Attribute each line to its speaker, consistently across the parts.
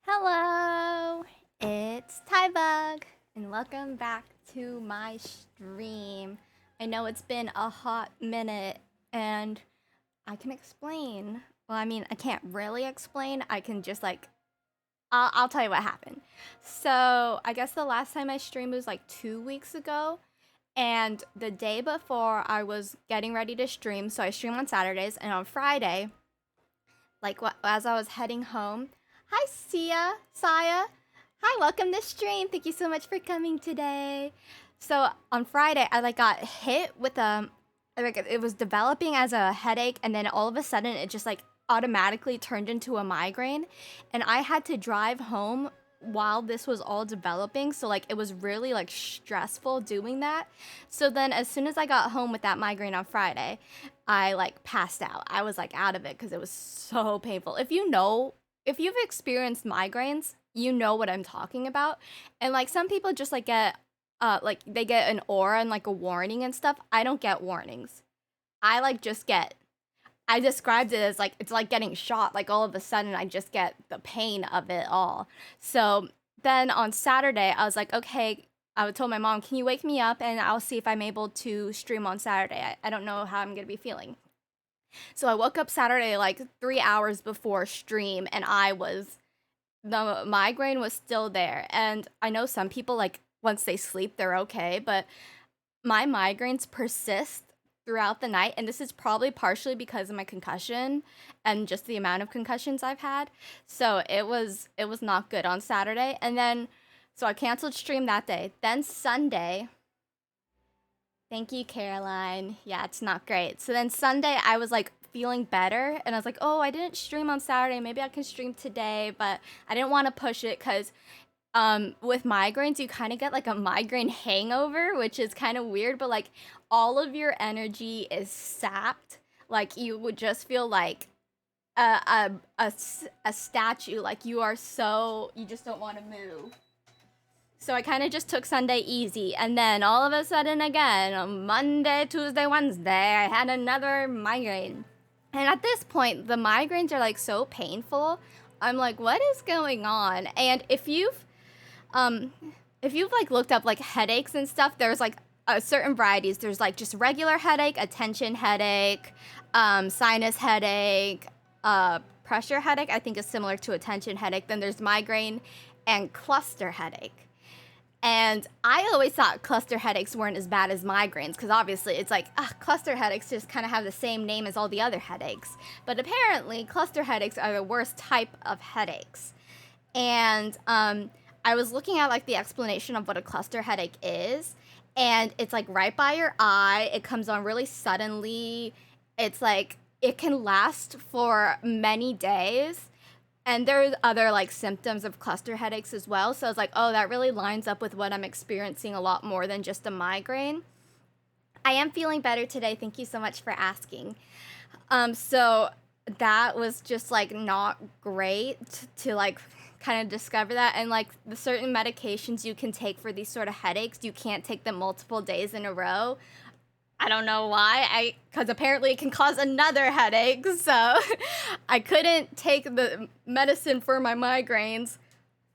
Speaker 1: Hello, it's Tybug, and welcome back to my stream. I know it's been a hot minute, and I can explain. Well, I mean, I can't really explain. I can just I'll tell you what happened. So, I guess the last time I streamed was like 2 weeks ago, and the day before I was getting ready to stream, so I stream on Saturdays, and on Friday, as I was heading home. Hi, Saya. Hi, welcome to stream. Thank you so much for coming today. So on Friday, I got hit with it was developing as a headache, and then all of a sudden it just automatically turned into a migraine, and I had to drive home while this was all developing, so it was really stressful doing that. So then as soon as I got home with that migraine on Friday, I passed out. I was out of it because it was so painful. If you've experienced migraines, you know what I'm talking about. And some people just get they get an aura and a warning and stuff. I don't get warnings. I just get I described it as it's like getting shot. All of a sudden I just get the pain of it all. So then on Saturday I was like, okay, I told my mom, can you wake me up and I'll see if I'm able to stream on Saturday. I don't know how I'm gonna be feeling. So I woke up Saturday 3 hours before stream, and the migraine was still there. And I know some people once they sleep they're okay, but my migraines persist throughout the night, and this is probably partially because of my concussion and just the amount of concussions I've had. So it was not good on Saturday, and then so I canceled stream that day. Then Sunday, thank you, Caroline. Yeah, it's not great. So then Sunday, I was feeling better, and I was like, oh, I didn't stream on Saturday. Maybe I can stream today, but I didn't want to push it because with migraines, you kind of get a migraine hangover, which is kind of weird, but all of your energy is sapped. You would just feel like a statue. You just don't want to move. So I kind of just took Sunday easy, and then all of a sudden again, on Monday, Tuesday, Wednesday, I had another migraine. And at this point, the migraines are so painful. I'm like, what is going on? And if you've looked up headaches and stuff, there's certain varieties. There's just regular headache, attention headache, sinus headache, pressure headache, I think is similar to attention headache. Then there's migraine and cluster headache. And I always thought cluster headaches weren't as bad as migraines, because obviously it's cluster headaches just kind of have the same name as all the other headaches. But apparently cluster headaches are the worst type of headaches. And I was looking at the explanation of what a cluster headache is, and it's right by your eye. It comes on really suddenly. It's it can last for many days. And there's other symptoms of cluster headaches as well. So I was like, oh, that really lines up with what I'm experiencing a lot more than just a migraine. I am feeling better today. Thank you so much for asking. So that was just not great to kind of discover that. And the certain medications you can take for these sort of headaches, you can't take them multiple days in a row. I don't know why. Because apparently it can cause another headache. So I couldn't take the medicine for my migraines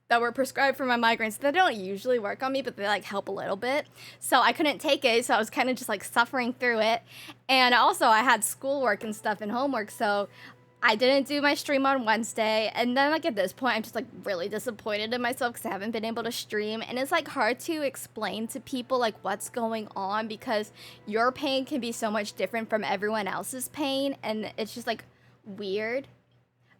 Speaker 1: that were prescribed for my migraines. They don't usually work on me, but they help a little bit. So I couldn't take it. So I was kind of just suffering through it. And also I had schoolwork and stuff and homework. So I didn't do my stream on Wednesday, and then at this point I'm just really disappointed in myself because I haven't been able to stream, and it's hard to explain to people what's going on, because your pain can be so much different from everyone else's pain, and it's just weird.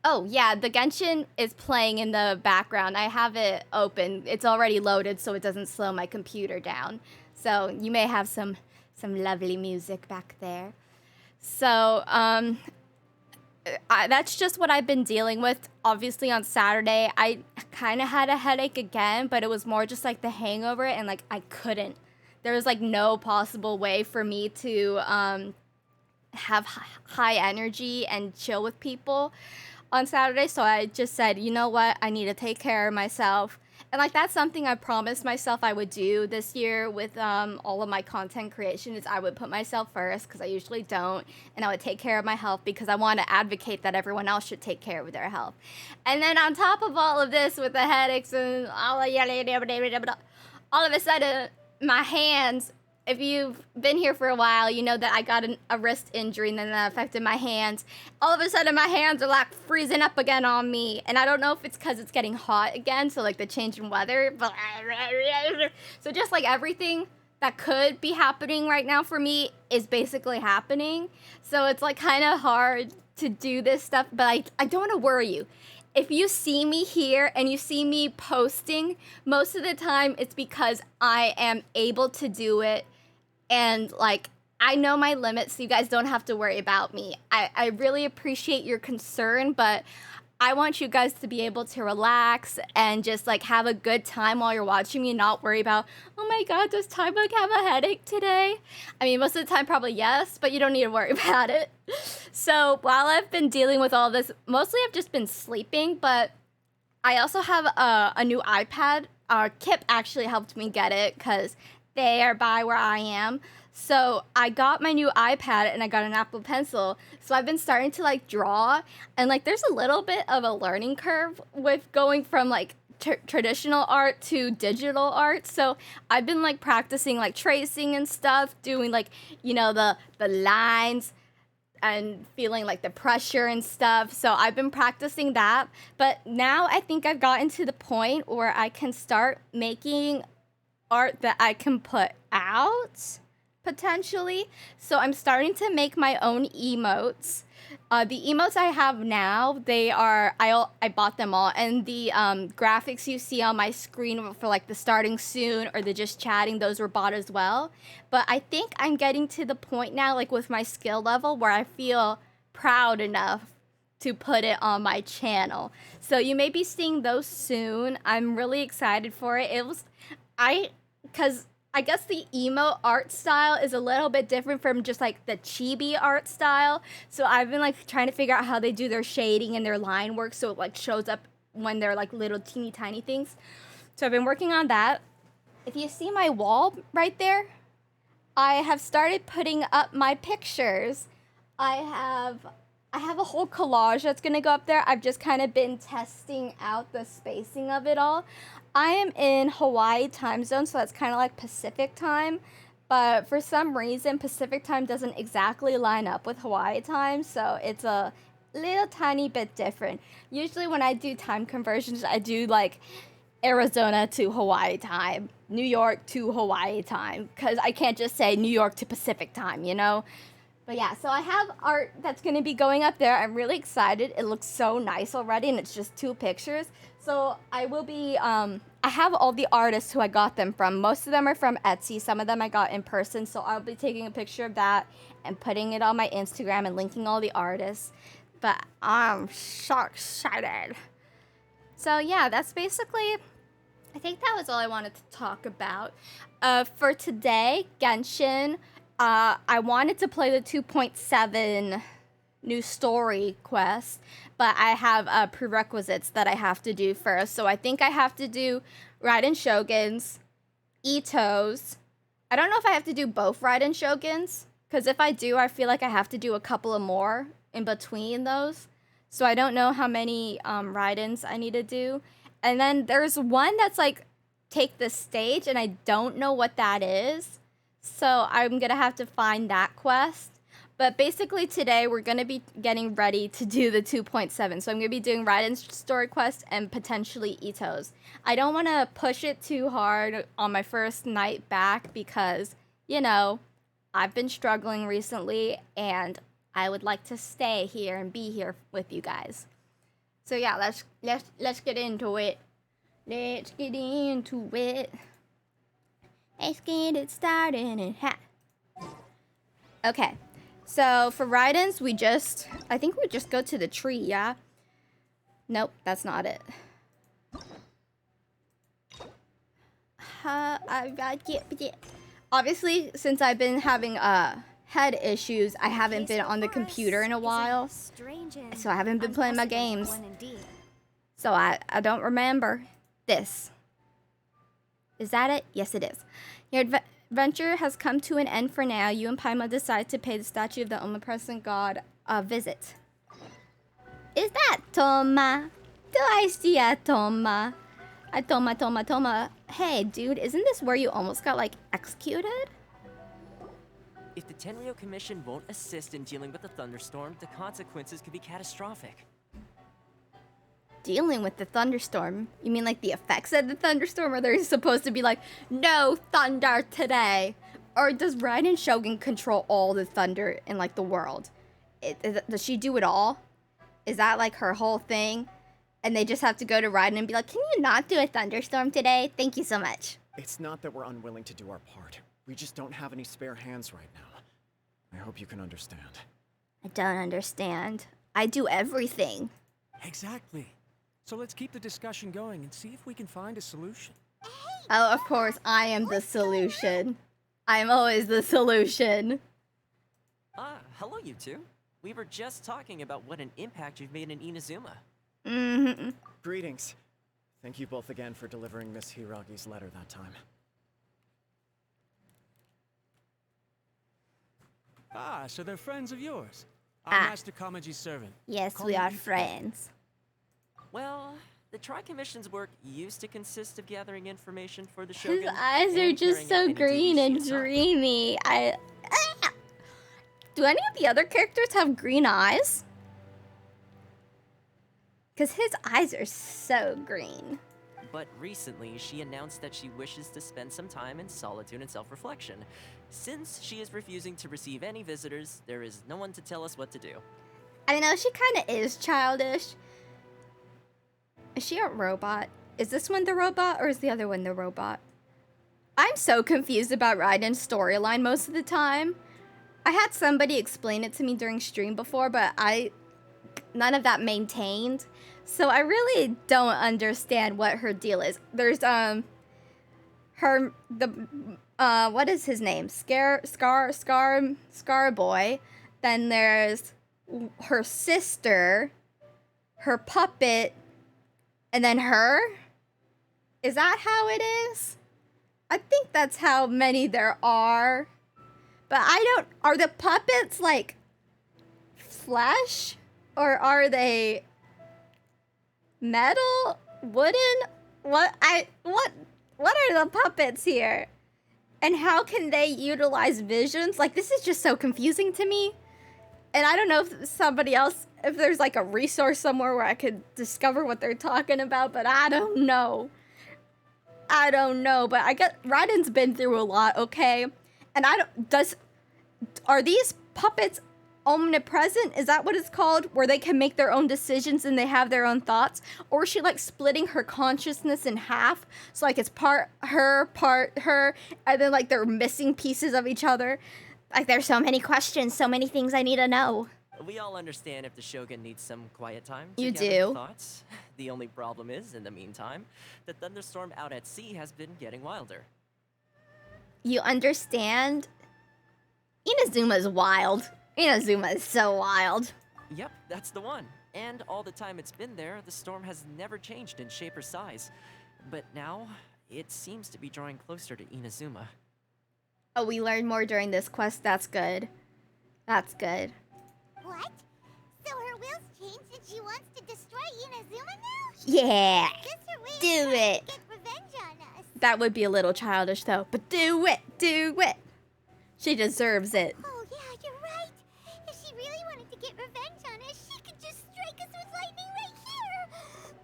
Speaker 1: Oh yeah, the Genshin is playing in the background. I have it open. It's already loaded so it doesn't slow my computer down. So you may have some lovely music back there. So that's just what I've been dealing with. Obviously on Saturday I kind of had a headache again, but it was more just the hangover, and I couldn't. There was no possible way for me to have high energy and chill with people on Saturday. So I just said, you know what, I need to take care of myself. And like that's something I promised myself I would do this year with all of my content creation is I would put myself first because I usually don't, and I would take care of my health because I want to advocate that everyone else should take care of their health. And then on top of all of this with the headaches and all of a sudden my hands, if you've been here for a while, you know that I got a wrist injury and then that affected my hands. All of a sudden, my hands are like freezing up again on me. And I don't know if it's because it's getting hot again, so like the change in weather. So just like everything that could be happening right now for me is basically happening. So it's like kind of hard to do this stuff, but I don't want to worry you. If you see me here and you see me posting, most of the time it's because I am able to do it. And like, I know my limits, so you guys don't have to worry about me. I really appreciate your concern, but I want you guys to be able to relax and just like have a good time while you're watching me and not worry about, oh my God, does Tybug have a headache today? I mean, most of the time probably yes, but you don't need to worry about it. So while I've been dealing with all this, mostly I've just been sleeping, but I also have a new iPad. Kip actually helped me get it because they are by where I am. So I got my new iPad and I got an Apple Pencil. So I've been starting to like draw, and like there's a little bit of a learning curve with going from like traditional art to digital art. So I've been like practicing like tracing and stuff, doing like, you know, the lines and feeling like the pressure and stuff. So I've been practicing that. But now I think I've gotten to the point where I can start making art that I can put out, potentially. So I'm starting to make my own emotes. The emotes I have now, I bought them all, and the graphics you see on my screen for like the starting soon or the just chatting, those were bought as well. But I think I'm getting to the point now, like with my skill level, where I feel proud enough to put it on my channel. So you may be seeing those soon. I'm really excited for it. Because I guess the emo art style is a little bit different from just like the chibi art style. So I've been like trying to figure out how they do their shading and their line work so it like shows up when they're like little teeny tiny things. So I've been working on that. If you see my wall right there, I have started putting up my pictures. I have a whole collage that's gonna go up there. I've just kind of been testing out the spacing of it all. I am in Hawaii time zone, so that's kind of like Pacific time. But for some reason, Pacific time doesn't exactly line up with Hawaii time, so it's a little tiny bit different. Usually when I do time conversions, I do like Arizona to Hawaii time, New York to Hawaii time, because I can't just say New York to Pacific time, you know? But yeah, so I have art that's going to be going up there. I'm really excited. It looks so nice already, and it's just 2 pictures. So I will be, I have all the artists who I got them from. Most of them are from Etsy. Some of them I got in person. So I'll be taking a picture of that and putting it on my Instagram and linking all the artists. But I'm so excited. So yeah, that's basically, I think that was all I wanted to talk about. For today, Genshin, I wanted to play the 2.7 new story quest, but I have prerequisites that I have to do first. So I think I have to do Raiden Shoguns, Ito's. I don't know if I have to do both Raiden Shoguns, because if I do, I feel like I have to do a couple of more in between those. So I don't know how many Raidens I need to do. And then there's one that's like, take the stage, and I don't know what that is. So I'm going to have to find that quest. But basically today we're going to be getting ready to do the 2.7. So I'm going to be doing Raiden's story quest and potentially Ito's. I don't want to push it too hard on my first night back because, you know, I've been struggling recently and I would like to stay here and be here with you guys. So yeah, let's get into it. Let's get into it. Let's get it started and Okay. So for Raiden's, I think we just go to the tree, yeah? Nope, that's not it. Obviously, since I've been having head issues, I haven't been on the computer in a while. So I haven't been playing my games. So I don't remember this. Is that it? Yes, it is. Your adventure has come to an end for now. You and Paimon decide to pay the statue of the omnipresent god a visit. Is that Thoma? Do I see a Thoma? A Thoma. Hey, dude, isn't this where you almost got, like, executed?
Speaker 2: If the Tenryou Commission won't assist in dealing with the thunderstorm, the consequences could be catastrophic.
Speaker 1: Dealing with the thunderstorm? You mean like the effects of the thunderstorm? Or they're supposed to be like, no thunder today? Or does Raiden Shogun control all the thunder in like the world? Does she do it all? Is that like her whole thing? And they just have to go to Raiden and be like, can you not do a thunderstorm today? Thank you so much.
Speaker 3: It's not that we're unwilling to do our part. We just don't have any spare hands right now. I hope you can understand.
Speaker 1: I don't understand. I do everything.
Speaker 4: Exactly. So let's keep the discussion going and see if we can find a solution.
Speaker 1: Oh, of course, I am the solution. I'm always the solution.
Speaker 2: Ah, hello you two. We were just talking about what an impact you've made in Inazuma.
Speaker 1: Mm-hmm.
Speaker 3: Greetings. Thank you both again for delivering Miss Hiragi's letter that time.
Speaker 4: Ah, so they're friends of yours. I'm Master Kamaji's servant.
Speaker 1: Yes,
Speaker 4: Call
Speaker 1: we
Speaker 4: me
Speaker 1: are
Speaker 4: Ethan.
Speaker 1: friends.
Speaker 2: Well, the Tri-Commission's work used to consist of gathering information for the Shogun.
Speaker 1: His eyes are
Speaker 2: and
Speaker 1: just
Speaker 2: carrying out
Speaker 1: so
Speaker 2: any
Speaker 1: green
Speaker 2: duties she
Speaker 1: and
Speaker 2: assigned.
Speaker 1: dreamy. Do any of the other characters have green eyes? Because his eyes are so green.
Speaker 2: But recently, she announced that she wishes to spend some time in solitude and self-reflection. Since she is refusing to receive any visitors, there is no one to tell us what to do.
Speaker 1: I know, she kind of is childish. Is she a robot? Is this one the robot, or is the other one the robot? I'm so confused about Raiden's storyline most of the time. I had somebody explain it to me during stream before, but none of that maintained. So I really don't understand what her deal is. There's what is his name? Scar Boy. Then there's her sister, her puppet, and then her? Is that how it is? I think that's how many there are. But are the puppets like flesh? Or are they metal? Wooden? What are the puppets here? And how can they utilize visions? Like, this is just so confusing to me. And I don't know if somebody else, if there's like a resource somewhere where I could discover what they're talking about, but I don't know. But I get, Raiden's been through a lot, okay? And are these puppets omnipresent? Is that what it's called? Where they can make their own decisions and they have their own thoughts? Or is she like splitting her consciousness in half? So like it's part her, and then like they're missing pieces of each other. Like there's so many questions, so many things I need to know.
Speaker 2: We all understand if the Shogun needs some quiet time to
Speaker 1: You
Speaker 2: gather
Speaker 1: do.
Speaker 2: thoughts. The only problem is, in the meantime, the thunderstorm out at sea has been getting wilder.
Speaker 1: You understand? Inazuma's wild. Inazuma is so wild.
Speaker 2: Yep, that's the one. And all the time it's been there, the storm has never changed in shape or size. But now, it seems to be drawing closer to Inazuma.
Speaker 1: Oh, we learned more during this quest. That's good. That's good.
Speaker 5: What? So her will's changed and she wants to destroy Inazuma now?
Speaker 1: Yeah.
Speaker 5: This her way of
Speaker 1: Do
Speaker 5: trying
Speaker 1: it.
Speaker 5: to get revenge on us.
Speaker 1: That would be a little childish though. But do it. Do it. She deserves it.
Speaker 5: Oh yeah, you're right. If she really wanted to get revenge on us, she could just strike us with lightning right here.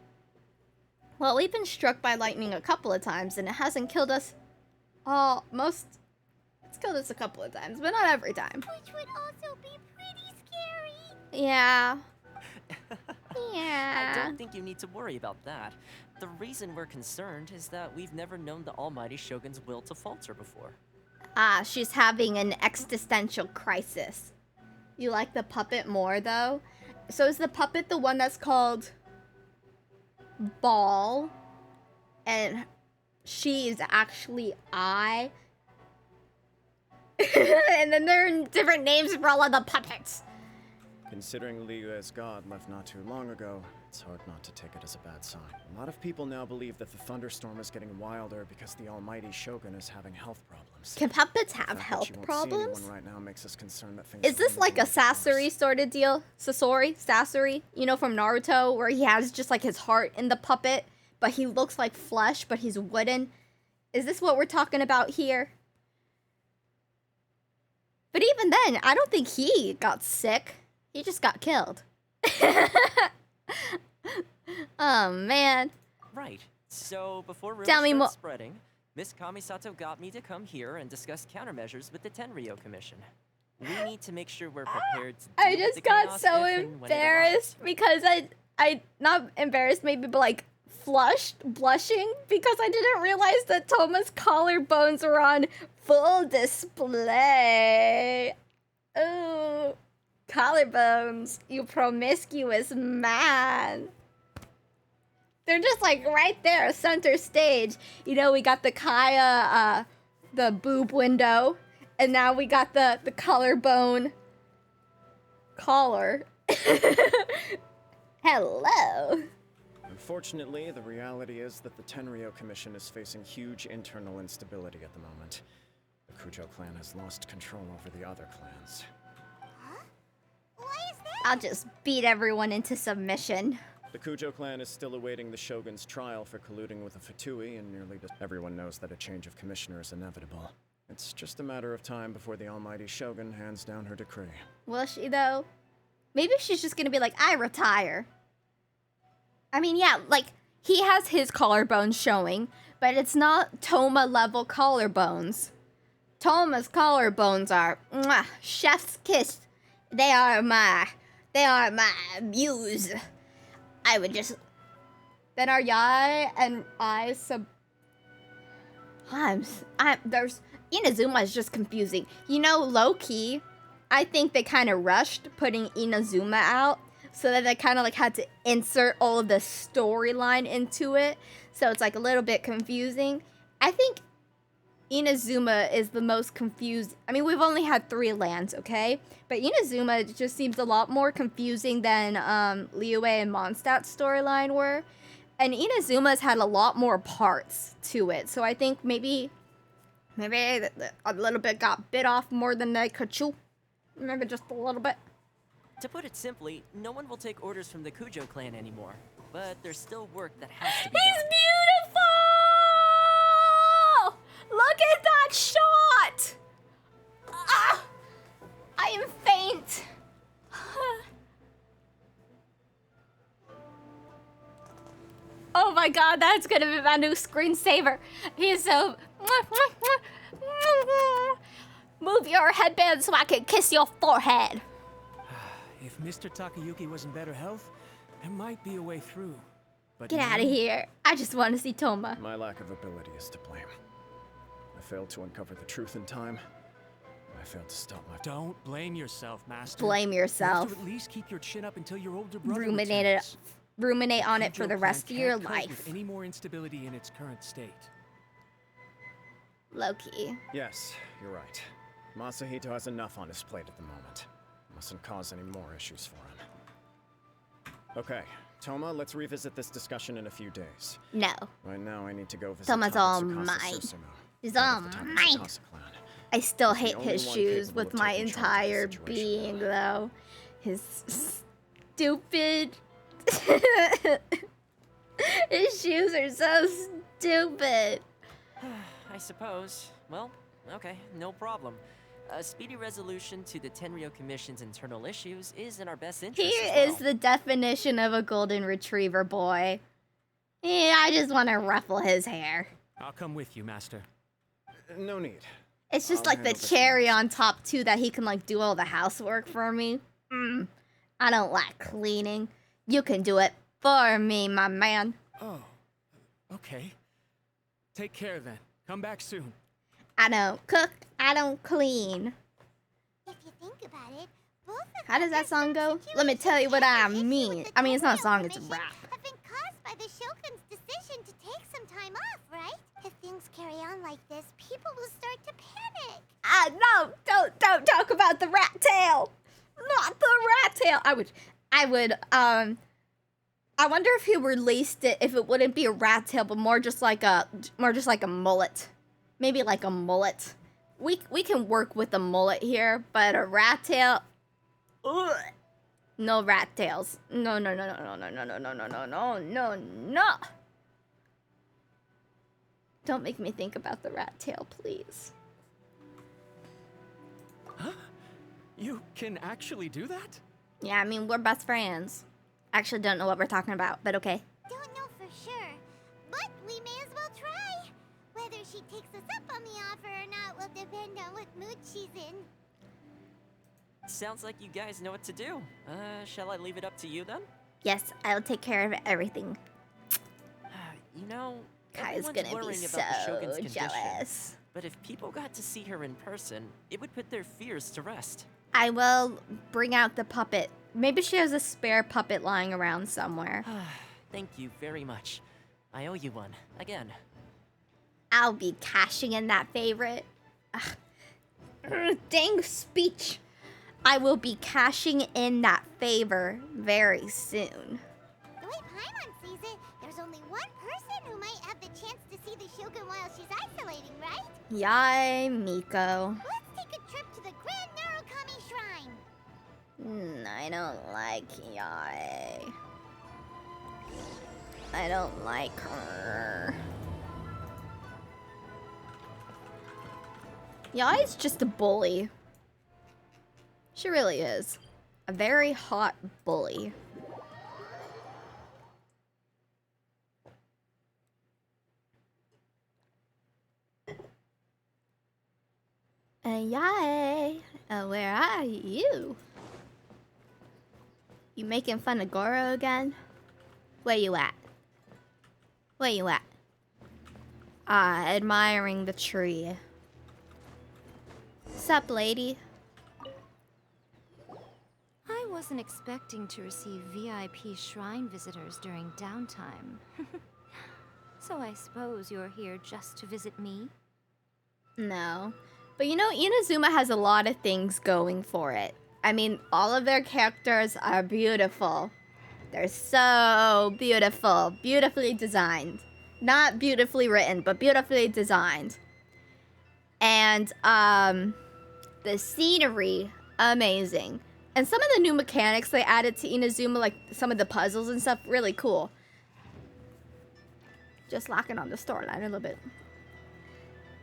Speaker 1: Well, we've been struck by lightning a couple of times and it hasn't killed us. It's killed us a couple of times, but not every time.
Speaker 5: Which would also be pretty scary.
Speaker 1: Yeah.
Speaker 2: I
Speaker 1: Yeah.
Speaker 2: don't think you need to worry about that. The reason we're concerned is that we've never known the almighty Shogun's will to falter before.
Speaker 1: Ah, she's having an existential crisis. You like the puppet more, though? So is the puppet the one that's called Ball? And she is actually I? And then there are different names for all of the puppets.
Speaker 3: Considering Liu as god left not too long ago, It's hard not to take it as a bad sign. A lot of people now believe that the thunderstorm is getting wilder because the almighty Shogun is having health problems.
Speaker 1: Can puppets
Speaker 3: The
Speaker 1: have
Speaker 3: fact that
Speaker 1: health
Speaker 3: you won't see
Speaker 1: problems?
Speaker 3: anyone right now makes us concerned that things
Speaker 1: Is this
Speaker 3: will
Speaker 1: like a
Speaker 3: only get worse.
Speaker 1: Sasori sort of deal? Sasori? You know, from Naruto, where he has just like his heart in the puppet, but he looks like flesh, but he's wooden. Is this what we're talking about here? But even then, I don't think he got sick. He just got killed. Oh, man.
Speaker 2: Right. So, before rumors
Speaker 1: Tell me
Speaker 2: start
Speaker 1: more.
Speaker 2: spreading, Miss Kamisato got me to come here and discuss countermeasures with the Tenryo Commission. We need to make sure we're prepared to
Speaker 1: I
Speaker 2: deal with
Speaker 1: just
Speaker 2: the
Speaker 1: got
Speaker 2: chaos
Speaker 1: so
Speaker 2: if and when it arrives.
Speaker 1: embarrassed because I not embarrassed maybe, but like blushing because I didn't realize that Thoma's collarbones were on full display. Oh, collarbones, you promiscuous man. They're just like right there, center stage. You know, we got the Kaya, the boob window, and now we got the collarbone collar. Hello.
Speaker 3: Unfortunately, the reality is that the Tenryo Commission is facing huge internal instability at the moment. The Kujo clan has lost control over the other clans.
Speaker 5: Huh? Why is that?
Speaker 1: I'll just beat everyone into submission.
Speaker 3: The Kujo clan is still awaiting the Shogun's trial for colluding with the Fatui, and nearly everyone knows that a change of commissioner is inevitable. It's just a matter of time before the almighty Shogun hands down her decree.
Speaker 1: Will she, though? Maybe she's just gonna be like, I retire. I mean, yeah, like, he has his collarbones showing, but it's not Thoma level collarbones. Thoma's collarbones are, mwah, chef's kiss. They are my muse. I would just... Then are Yai and I there's... Inazuma is just confusing. You know, low-key, I think they kind of rushed putting Inazuma out so that they kind of like had to insert all of the storyline into it. So it's like a little bit confusing. I think Inazuma is the most confused. I mean, we've only had 3 lands, okay? But Inazuma just seems a lot more confusing than Liyue and Mondstadt's storyline were. And Inazuma's had a lot more parts to it. So I think maybe a little bit got bit off more than they could chew. Maybe just a little bit.
Speaker 2: To put it simply, no one will take orders from the Kujo clan anymore. But there's still work that has to be
Speaker 1: He's
Speaker 2: done.
Speaker 1: beautiful! Look at that shot! Ah! I am faint. Oh my god, that's gonna be my new screensaver. He's so... Move your headband so I can kiss your forehead.
Speaker 4: If Mr. Takayuki was in better health, there might be a way through. But
Speaker 1: Get out of here. I just want to see Thoma.
Speaker 3: My lack of ability is to blame. I failed to uncover the truth in time. I failed to stop my...
Speaker 4: Don't blame yourself, Master.
Speaker 1: Blame
Speaker 4: You have
Speaker 1: yourself.
Speaker 4: to at least keep your chin up until your older brother
Speaker 1: Ruminate on it for
Speaker 4: Kujo
Speaker 1: the rest of
Speaker 4: clan
Speaker 1: your
Speaker 4: can't cope
Speaker 1: life.
Speaker 4: with any more instability in its current state.
Speaker 1: Low-key.
Speaker 3: Yes, you're right. Masahito has enough on his plate at the moment. Mustn't cause any more issues for him. Okay, Thoma, let's revisit this discussion in a few days.
Speaker 1: No.
Speaker 3: Right now, I need to go visit
Speaker 1: Thoma's all
Speaker 3: Tatsukasa
Speaker 1: mine.
Speaker 3: Susumu,
Speaker 1: He's
Speaker 3: head
Speaker 1: all
Speaker 3: of the
Speaker 1: mine.
Speaker 3: Tatsukasa clan.
Speaker 1: I still
Speaker 3: He's the
Speaker 1: hate
Speaker 3: only
Speaker 1: his
Speaker 3: one
Speaker 1: shoes
Speaker 3: capable
Speaker 1: with
Speaker 3: of
Speaker 1: my
Speaker 3: taking charge of
Speaker 1: entire
Speaker 3: the situation.
Speaker 1: being, though. His stupid... His shoes are so stupid.
Speaker 2: I suppose. Well, okay, no problem. A speedy resolution to the Tenryo Commission's internal issues is in our best interest
Speaker 1: He
Speaker 2: as well.
Speaker 1: is the definition of a golden retriever boy. Yeah, I just want to ruffle his hair.
Speaker 4: I'll come with you, Master.
Speaker 3: No need.
Speaker 1: It's just
Speaker 3: I'll
Speaker 1: like the
Speaker 3: handle this
Speaker 1: cherry
Speaker 3: myself.
Speaker 1: on top, too, that he can, like, do all the housework for me. I don't like cleaning. You can do it for me, my man.
Speaker 4: Oh, okay. Take care then. Come back soon.
Speaker 1: I don't cook, I don't clean.
Speaker 5: If you think about it, both of
Speaker 1: How does that
Speaker 5: the
Speaker 1: song go?
Speaker 5: situations
Speaker 1: Let me tell you what I
Speaker 5: and the issue
Speaker 1: mean.
Speaker 5: with the
Speaker 1: I mean, it's not a
Speaker 5: Tenryo
Speaker 1: song, it's a
Speaker 5: Commission
Speaker 1: rap.
Speaker 5: Have been caused by the Shogun's decision to take some time off, right? If things carry on like this, people will start to panic.
Speaker 1: No, don't talk about the rat tail. Not the rat tail. I would, I wonder if he released it, if it wouldn't be a rat tail, but more just like a mullet. Maybe like a mullet. We can work with a mullet here, but a rat tail. Ugh. No rat tails. No. Don't make me think about the rat tail, please.
Speaker 4: Huh? You can actually do that?
Speaker 1: Yeah, I mean, we're best friends. Actually don't know what we're talking about, but okay.
Speaker 5: Don't know for sure, but we may as well try. Whether she takes us up on the offer or not will depend on what mood she's in.
Speaker 2: Sounds like you guys know what to do. Shall I leave it up to you then?
Speaker 1: Yes, I'll take care of everything.
Speaker 2: You know,
Speaker 1: Kai's
Speaker 2: everyone's
Speaker 1: gonna be
Speaker 2: worrying
Speaker 1: so
Speaker 2: about the Shogun's condition.
Speaker 1: jealous.
Speaker 2: But if people got to see her in person, it would put their fears to rest.
Speaker 1: I will bring out the puppet. Maybe she has a spare puppet lying around somewhere.
Speaker 2: Thank you very much. I owe you one, again.
Speaker 1: I'll be cashing in that favorite. Dang speech. I will be cashing in that favor very soon.
Speaker 5: The way Paimon sees it, there's only one person who might have the chance to see the Shogun while she's isolating, right?
Speaker 1: Yay, Miko.
Speaker 5: Let's take a trip to the Grand Narukami Shrine.
Speaker 1: I don't like Yae. I don't like her. Yae's just a bully. She really is. A very hot bully. Yae, where are you? You making fun of Goro again? Where you at? Where you at? Admiring the tree. Sup, lady?
Speaker 6: I wasn't expecting to receive VIP shrine visitors during downtime. So I suppose you're here just to visit me?
Speaker 1: No. But you know, Inazuma has a lot of things going for it. I mean, all of their characters are beautiful. They're so beautiful. Beautifully designed. Not beautifully written, but beautifully designed. And, the scenery, amazing. And some of the new mechanics they added to Inazuma, like some of the puzzles and stuff, really cool. Just lacking on the storyline a little bit.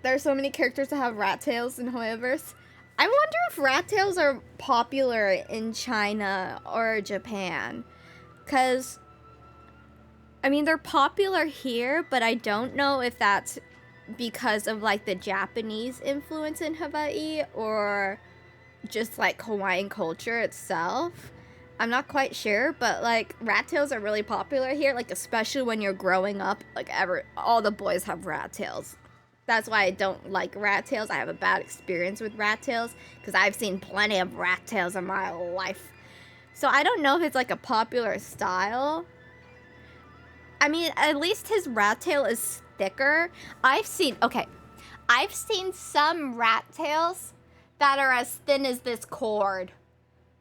Speaker 1: There are so many characters that have rat tails in Hoyoverse. I wonder if rat tails are popular in China or Japan. Because, I mean, they're popular here, but I don't know if that's because of, like, the Japanese influence in Hawaii or just, like, Hawaiian culture itself. I'm not quite sure, but, like, rat tails are really popular here, like, especially when you're growing up. Like, all the boys have rat tails. That's why I don't like rat tails. I have a bad experience with rat tails because I've seen plenty of rat tails in my life. So I don't know if it's like a popular style. I mean, at least his rat tail is thicker. I've seen some rat tails that are as thin as this cord.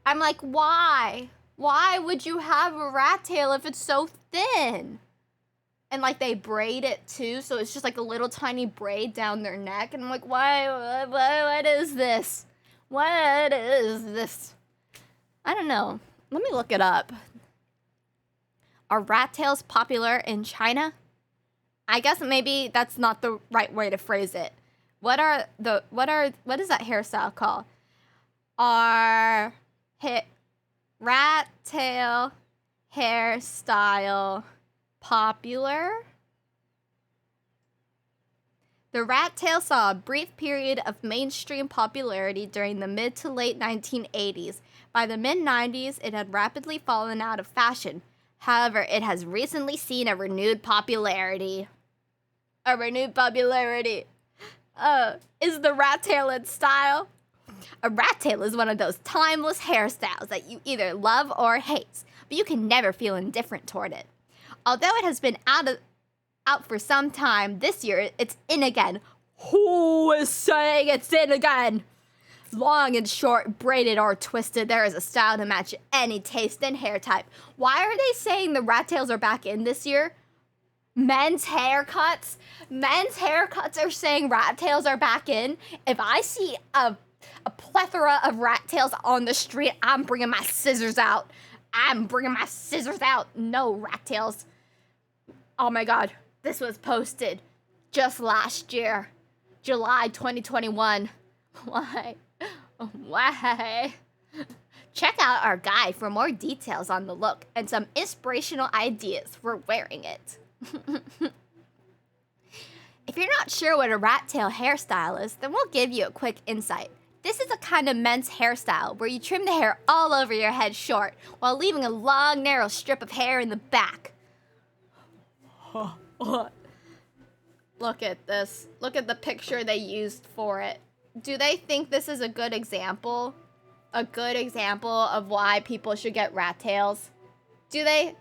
Speaker 1: I'm like, why? Why would you have a rat tail if it's so thin? And, like, they braid it, too, so it's just, like, a little tiny braid down their neck. And I'm like, why, what is this? What is this? I don't know. Let me look it up. Are rat tails popular in China? I guess maybe that's not the right way to phrase it. What is that hairstyle called? Rat tail hairstyle popular? The rat tail saw a brief period of mainstream popularity during the mid to late 1980s. By the mid-90s, it had rapidly fallen out of fashion. However, it has recently seen a renewed popularity. Is the rat tail in style? A rat tail is one of those timeless hairstyles that you either love or hate, but you can never feel indifferent toward it. Although it has been out for some time, this year it's in again. Who is saying it's in again? long and short, braided or twisted, there is a style to match any taste and hair type. Why are they saying the rat tails are back in this year? Men's haircuts are saying rat tails are back in. If I see a plethora of rat tails on the street, I'm bringing my scissors out. No rat tails. Oh my god, this was posted just last year, July 2021. Why? Check out our guide for more details on the look and some inspirational ideas for wearing it. If you're not sure what a rat tail hairstyle is, then we'll give you a quick insight. This is a kind of men's hairstyle where you trim the hair all over your head short while leaving a long, narrow strip of hair in the back. Look at this. Look at the picture they used for it. Do they think this is a good example? A good example of why people should get rat tails? Do they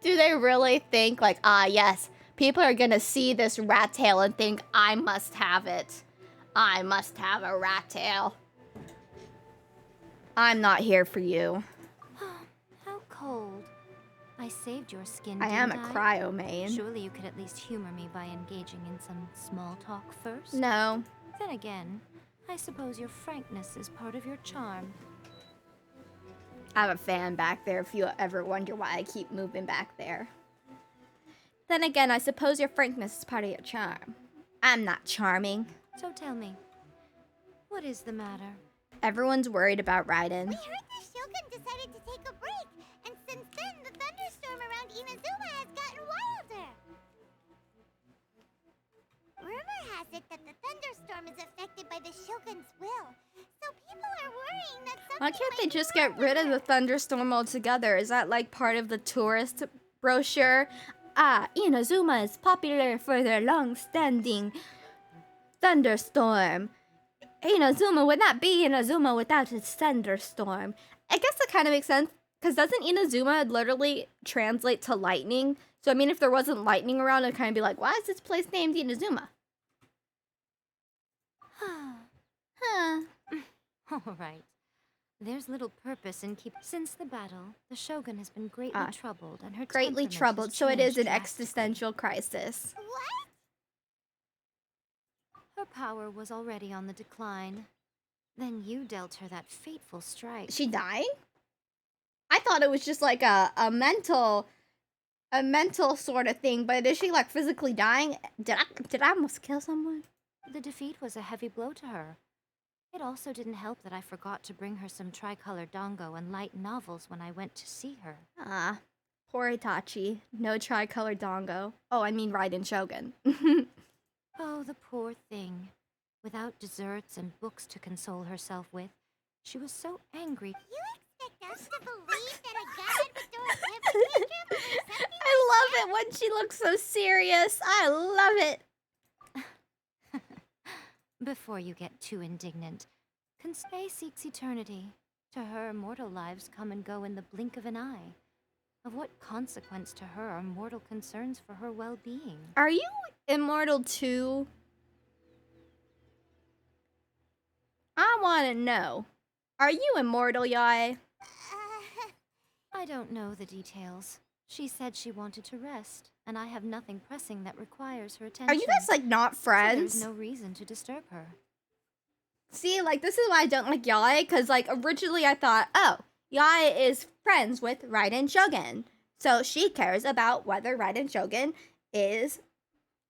Speaker 1: really think like, yes, people are gonna see this rat tail and think, I must have it. I must have a rat tail. I'm not here for you.
Speaker 6: How cold. I saved your skin,
Speaker 1: I am a
Speaker 6: didn't
Speaker 1: cryo main.
Speaker 6: Surely you could at least humor me by engaging in some small talk first?
Speaker 1: No.
Speaker 6: Then again, I suppose your frankness is part of your charm.
Speaker 1: I have a fan back there if you ever wonder why I keep moving back there. Then again, I suppose your frankness is part of your charm. I'm not charming.
Speaker 6: So tell me, what is the matter?
Speaker 1: Everyone's worried about Raiden.
Speaker 5: We heard the Shogun decided to take a break, and since then, the thunderstorm around Inazuma has gotten wilder. Rumor has it that the thunderstorm is affected by the Shogun's will, so people are worrying that something
Speaker 1: Why can't they
Speaker 5: might
Speaker 1: just
Speaker 5: be
Speaker 1: get
Speaker 5: wrong
Speaker 1: rid
Speaker 5: with
Speaker 1: of the
Speaker 5: her.
Speaker 1: thunderstorm altogether? Is that like part of the tourist brochure? Inazuma is popular for their long-standing thunderstorm. Inazuma would not be Inazuma without its thunderstorm. I guess that kind of makes sense, because doesn't Inazuma literally translate to lightning? So I mean, if there wasn't lightning around, it'd kind of be like, why is this place named Inazuma? Huh.
Speaker 6: All right. There's little purpose in Since the battle, the Shogun has been greatly troubled, and her
Speaker 1: Greatly
Speaker 6: temperament
Speaker 1: troubled,
Speaker 6: has
Speaker 1: so it is
Speaker 6: changed
Speaker 1: an
Speaker 6: drastically.
Speaker 1: existential crisis.
Speaker 5: What?
Speaker 6: Her power was already on the decline. Then you dealt her that fateful strike.
Speaker 1: Is she dying? I thought it was just like a mental sort of thing, but is she like physically dying? Did I almost kill someone?
Speaker 6: The defeat was a heavy blow to her. It also didn't help that I forgot to bring her some tricolor dango and light novels when I went to see her.
Speaker 1: Poor Itachi. No tricolor dango. Oh, I mean Raiden Shogun.
Speaker 6: Oh, the poor thing. Without desserts and books to console herself with, she was so angry.
Speaker 5: You expect us to believe that a god would throw a temper tantrum over something?
Speaker 1: I love it when she looks so serious. I love it.
Speaker 6: Before you get too indignant, Consay seeks eternity. To her, mortal lives come and go in the blink of an eye. Of what consequence to her are mortal concerns for her well-being?
Speaker 1: Are you immortal too? I want to know. Are you immortal, Yae?
Speaker 6: I don't know the details. She said she wanted to rest, and I have nothing pressing that requires her attention.
Speaker 1: Are you guys like not
Speaker 6: So
Speaker 1: friends?
Speaker 6: there's no reason to disturb her.
Speaker 1: See, like, this is why I don't like Yae, because, like, originally I thought, oh, Yae is friends with Raiden Shogun. So she cares about whether Raiden Shogun is,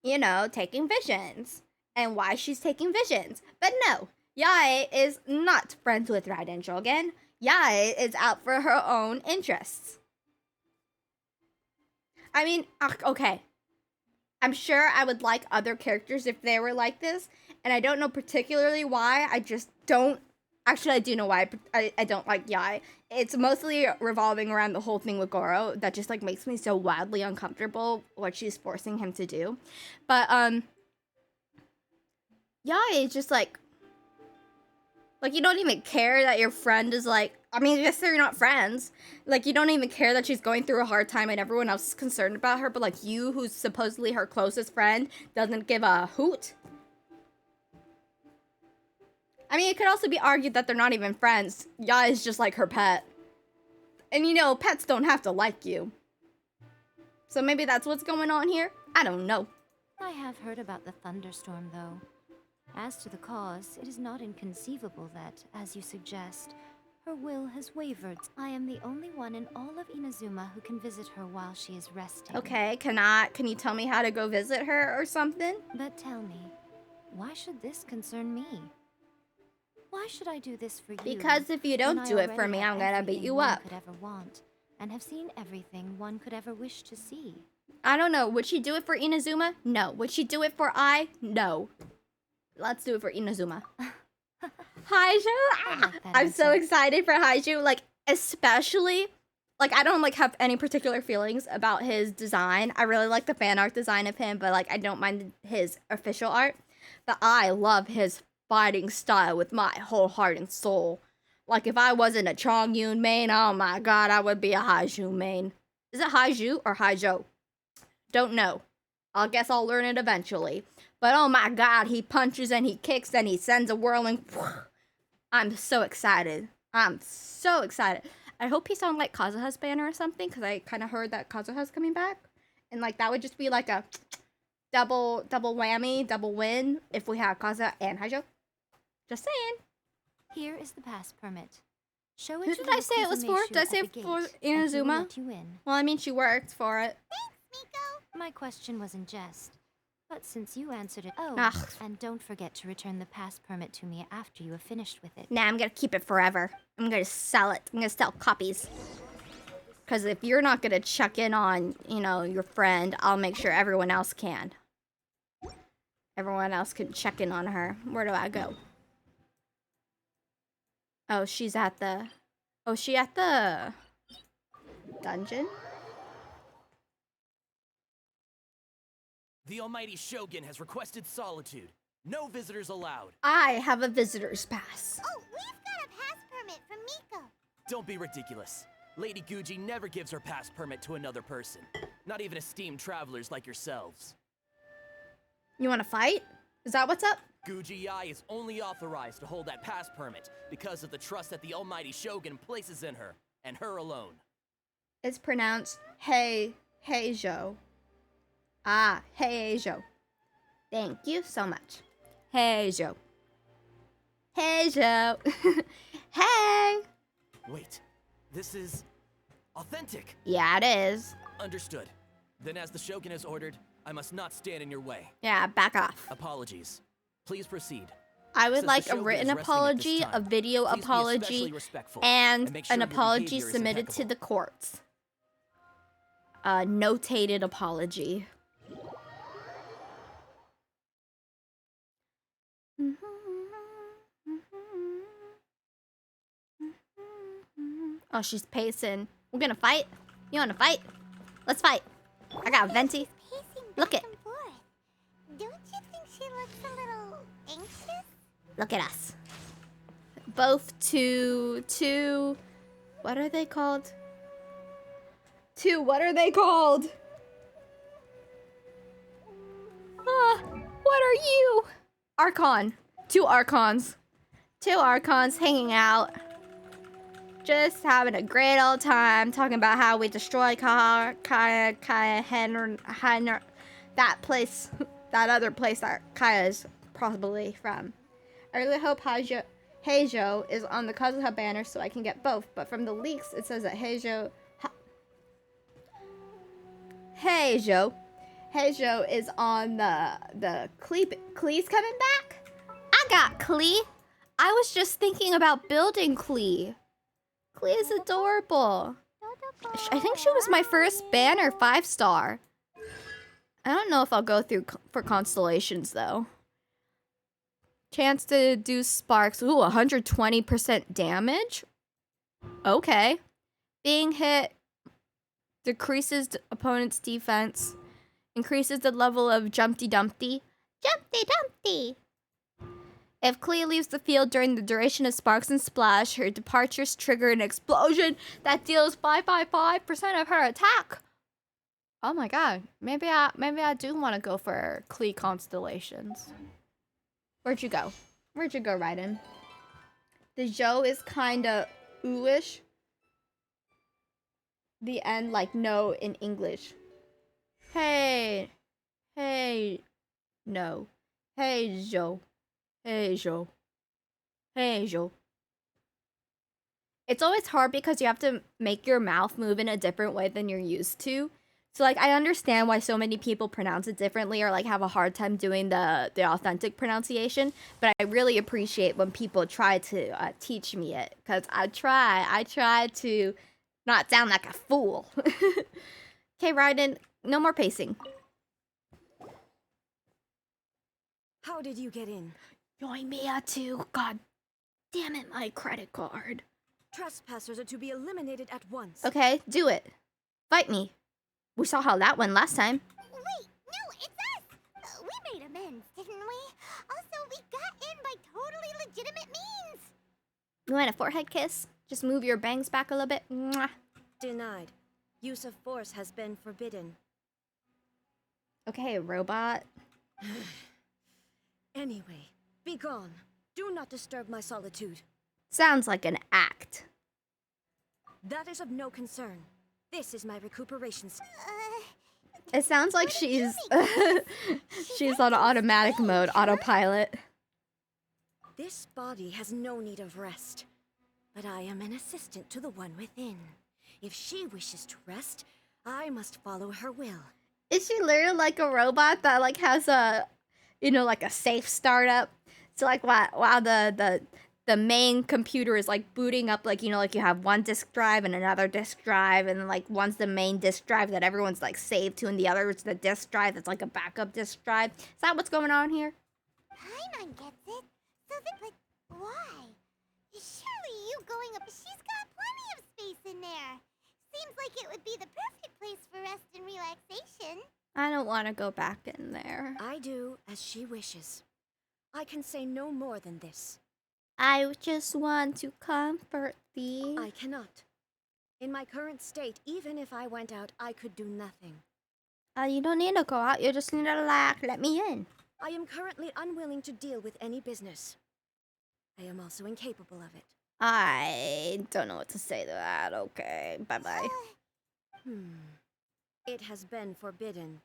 Speaker 1: you know, taking visions. And why she's taking visions. But no, Yae is not friends with Raiden Shogun. Yae is out for her own interests. I mean, okay. I'm sure I would like other characters if they were like this. And I don't know particularly why. I just don't. Actually, I do know why I don't like Yae. It's mostly revolving around the whole thing with Goro that just like makes me so wildly uncomfortable what she's forcing him to do. But Yae is just like you don't even care that your friend is like, I mean, I guess they're not friends. Like, you don't even care that she's going through a hard time and everyone else is concerned about her, but like you, who's supposedly her closest friend, doesn't give a hoot. I mean, it could also be argued that they're not even friends. Ya is just like her pet. And you know, pets don't have to like you. So maybe that's what's going on here? I don't know.
Speaker 6: I have heard about the thunderstorm, though. As to the cause, it is not inconceivable that, as you suggest, her will has wavered. I am the only one in all of Inazuma who can visit her while she is resting.
Speaker 1: Okay, can you tell me how to go visit her or something?
Speaker 6: But tell me, why should this concern me? Why should I do this for you?
Speaker 1: Because if you
Speaker 6: when
Speaker 1: don't
Speaker 6: I
Speaker 1: do it for
Speaker 6: already
Speaker 1: me,
Speaker 6: have
Speaker 1: I'm gonna beat
Speaker 6: everything
Speaker 1: you
Speaker 6: one
Speaker 1: up.
Speaker 6: could ever want, and have seen everything one could ever wish to see.
Speaker 1: I don't know. Would she do it for Inazuma? No. Would she do it for I? No. Let's do it for Inazuma. Haiju?
Speaker 6: like that
Speaker 1: I'm so
Speaker 6: answer.
Speaker 1: excited for Haiju. Like, especially, like, I don't, like, have any particular feelings about his design. I really like the fan art design of him, but, like, I don't mind his official art. But I love his fighting style with my whole heart and soul. Like, if I wasn't a Chongyun main, oh my god, I would be a Haiju main. Is it Haiju or Haijo? Don't know. I guess I'll learn it eventually. But oh my god, he punches and he kicks and he sends a whirling. I'm so excited. I'm so excited. I hope he's on like Kazuha's banner or something, because I kind of heard that Kazuha's coming back. And like that would just be like a double whammy, double win if we had Kazuha and Haijo. Just saying.
Speaker 6: Here is the pass permit. Show
Speaker 1: Who
Speaker 6: it to
Speaker 1: did I
Speaker 6: the
Speaker 1: say it was for?
Speaker 6: Kuzume
Speaker 1: Did I
Speaker 6: Shu
Speaker 1: say
Speaker 6: at
Speaker 1: it
Speaker 6: the
Speaker 1: for
Speaker 6: gate, and he will
Speaker 1: Inazuma?
Speaker 6: let you in.
Speaker 1: Well, I mean, she worked for it.
Speaker 5: Miko.
Speaker 6: My question was in jest. But since you answered it, oh,
Speaker 1: Ugh.
Speaker 6: and don't forget to return the pass permit to me after you have finished with it.
Speaker 1: Nah, I'm gonna keep it forever. I'm gonna sell it. I'm gonna sell copies. Because if you're not gonna check in on, you know, your friend, I'll make sure everyone else can. Everyone else can check in on her. Where do I go? Oh, she's at the... Oh, she at the... dungeon?
Speaker 7: The almighty Shogun has requested solitude. No visitors allowed.
Speaker 1: I have a visitor's pass.
Speaker 5: Oh, we've got a pass permit from Miko.
Speaker 7: Don't be ridiculous. Lady Guji never gives her pass permit to another person. Not even esteemed travelers like yourselves.
Speaker 1: You wanna fight? Is that what's up?
Speaker 7: Guji Ai is only authorized to hold that pass permit because of the trust that the almighty Shogun places in her, and her alone.
Speaker 1: It's pronounced Heijo. Ah, Heijo. Thank you so much. Heijo. Heijo. Hey!
Speaker 7: Wait, this is authentic.
Speaker 1: Yeah, it is.
Speaker 7: Understood. Then as the Shogun has ordered, I must not stand in your way.
Speaker 1: Yeah, back off.
Speaker 7: Apologies. Please proceed.
Speaker 1: I would
Speaker 7: Since the
Speaker 1: like a
Speaker 7: Shogun
Speaker 1: written
Speaker 7: is resting at this
Speaker 1: apology,
Speaker 7: time,
Speaker 1: a video
Speaker 7: please be
Speaker 1: apology,
Speaker 7: especially respectful,
Speaker 1: and
Speaker 7: make sure
Speaker 1: an
Speaker 7: your
Speaker 1: apology
Speaker 7: behavior is
Speaker 1: submitted to
Speaker 7: impeccable.
Speaker 1: the courts. A notated apology. Oh, she's pacing. We're gonna fight? You wanna fight? Let's fight. I got a venti.
Speaker 5: Pacing
Speaker 1: Look
Speaker 5: back
Speaker 1: it.
Speaker 5: and forth. Don't you think she looks a little anxious?
Speaker 1: Look at us. Both two, what are they called? What are they called? What are you? Archon. Two Archons. Two Archons hanging out. Just having a great old time talking about how we destroyed that place, that other place that Kaya's probably from. I really hope Heijo is on the Kazuha banner so I can get both, but from the leaks it says that Heijo is on the Klee. Klee's coming back? I got Klee. I was just thinking about building Klee. Klee is adorable. I think she was my first banner 5-star. I don't know if I'll go through for constellations though. Chance to do sparks. Ooh, 120% damage? Okay. Being hit decreases the opponent's defense. Increases the level of Jumpty Dumpty. Jumpty Dumpty! If Klee leaves the field during the duration of Sparks and Splash, her departures trigger an explosion that deals 555% of her attack. Oh my god. Maybe I do want to go for Klee constellations. Where'd you go? Where'd you go, Raiden? The Zhou is kind of ooish. The end, like no in English. Hey. Hey. No. Hey, Zhou. Hey, Zhou. Hey, Zhou. It's always hard because you have to make your mouth move in a different way than you're used to. So, like, I understand why so many people pronounce it differently or, like, have a hard time doing the authentic pronunciation. But I really appreciate when people try to teach me it. Because I try to not sound like a fool. Okay, Raiden, no more pacing.
Speaker 8: How did you get in?
Speaker 1: Yoimiya too. God damn it, my credit card.
Speaker 8: Trespassers are to be eliminated at once.
Speaker 1: Okay, do it. Fight me. We saw how that went last time.
Speaker 5: Wait, no, it's us! We made amends, didn't we? Also, we got in by totally legitimate means!
Speaker 1: You want a forehead kiss? Just move your bangs back a little bit. Mwah.
Speaker 8: Denied. Use of force has been forbidden.
Speaker 1: Okay, robot.
Speaker 8: Anyway, be gone. Do not disturb my solitude.
Speaker 1: Sounds like an act.
Speaker 8: That is of no concern. This is my recuperation.
Speaker 1: It sounds like she's she's on automatic mode, autopilot.
Speaker 8: This body has no need of rest, but I am an assistant to the one within. If she wishes to rest, I must follow her will.
Speaker 1: Is she literally like a robot that like has a, you know, like a safe startup? So like while the main computer is like booting up, like, you know, like you have one disk drive and another disk drive, and then like one's the main disk drive that everyone's like saved to, and the other is the disk drive that's like a backup disk drive. Is that what's going on here?
Speaker 5: Paimon gets it. So then, but why? Surely you going up, she's got plenty of space in there. Seems like it would be the perfect place for rest and relaxation.
Speaker 1: I don't want to go back in there.
Speaker 8: I do as she wishes. I can say no more than this.
Speaker 1: I just want to comfort thee.
Speaker 8: I cannot. In my current state, even if I went out, I could do nothing.
Speaker 1: You don't need to go out. You just need to let me in.
Speaker 8: I am currently unwilling to deal with any business. I am also incapable of it.
Speaker 1: I don't know what to say to that. Okay, bye-bye.
Speaker 8: It has been forbidden.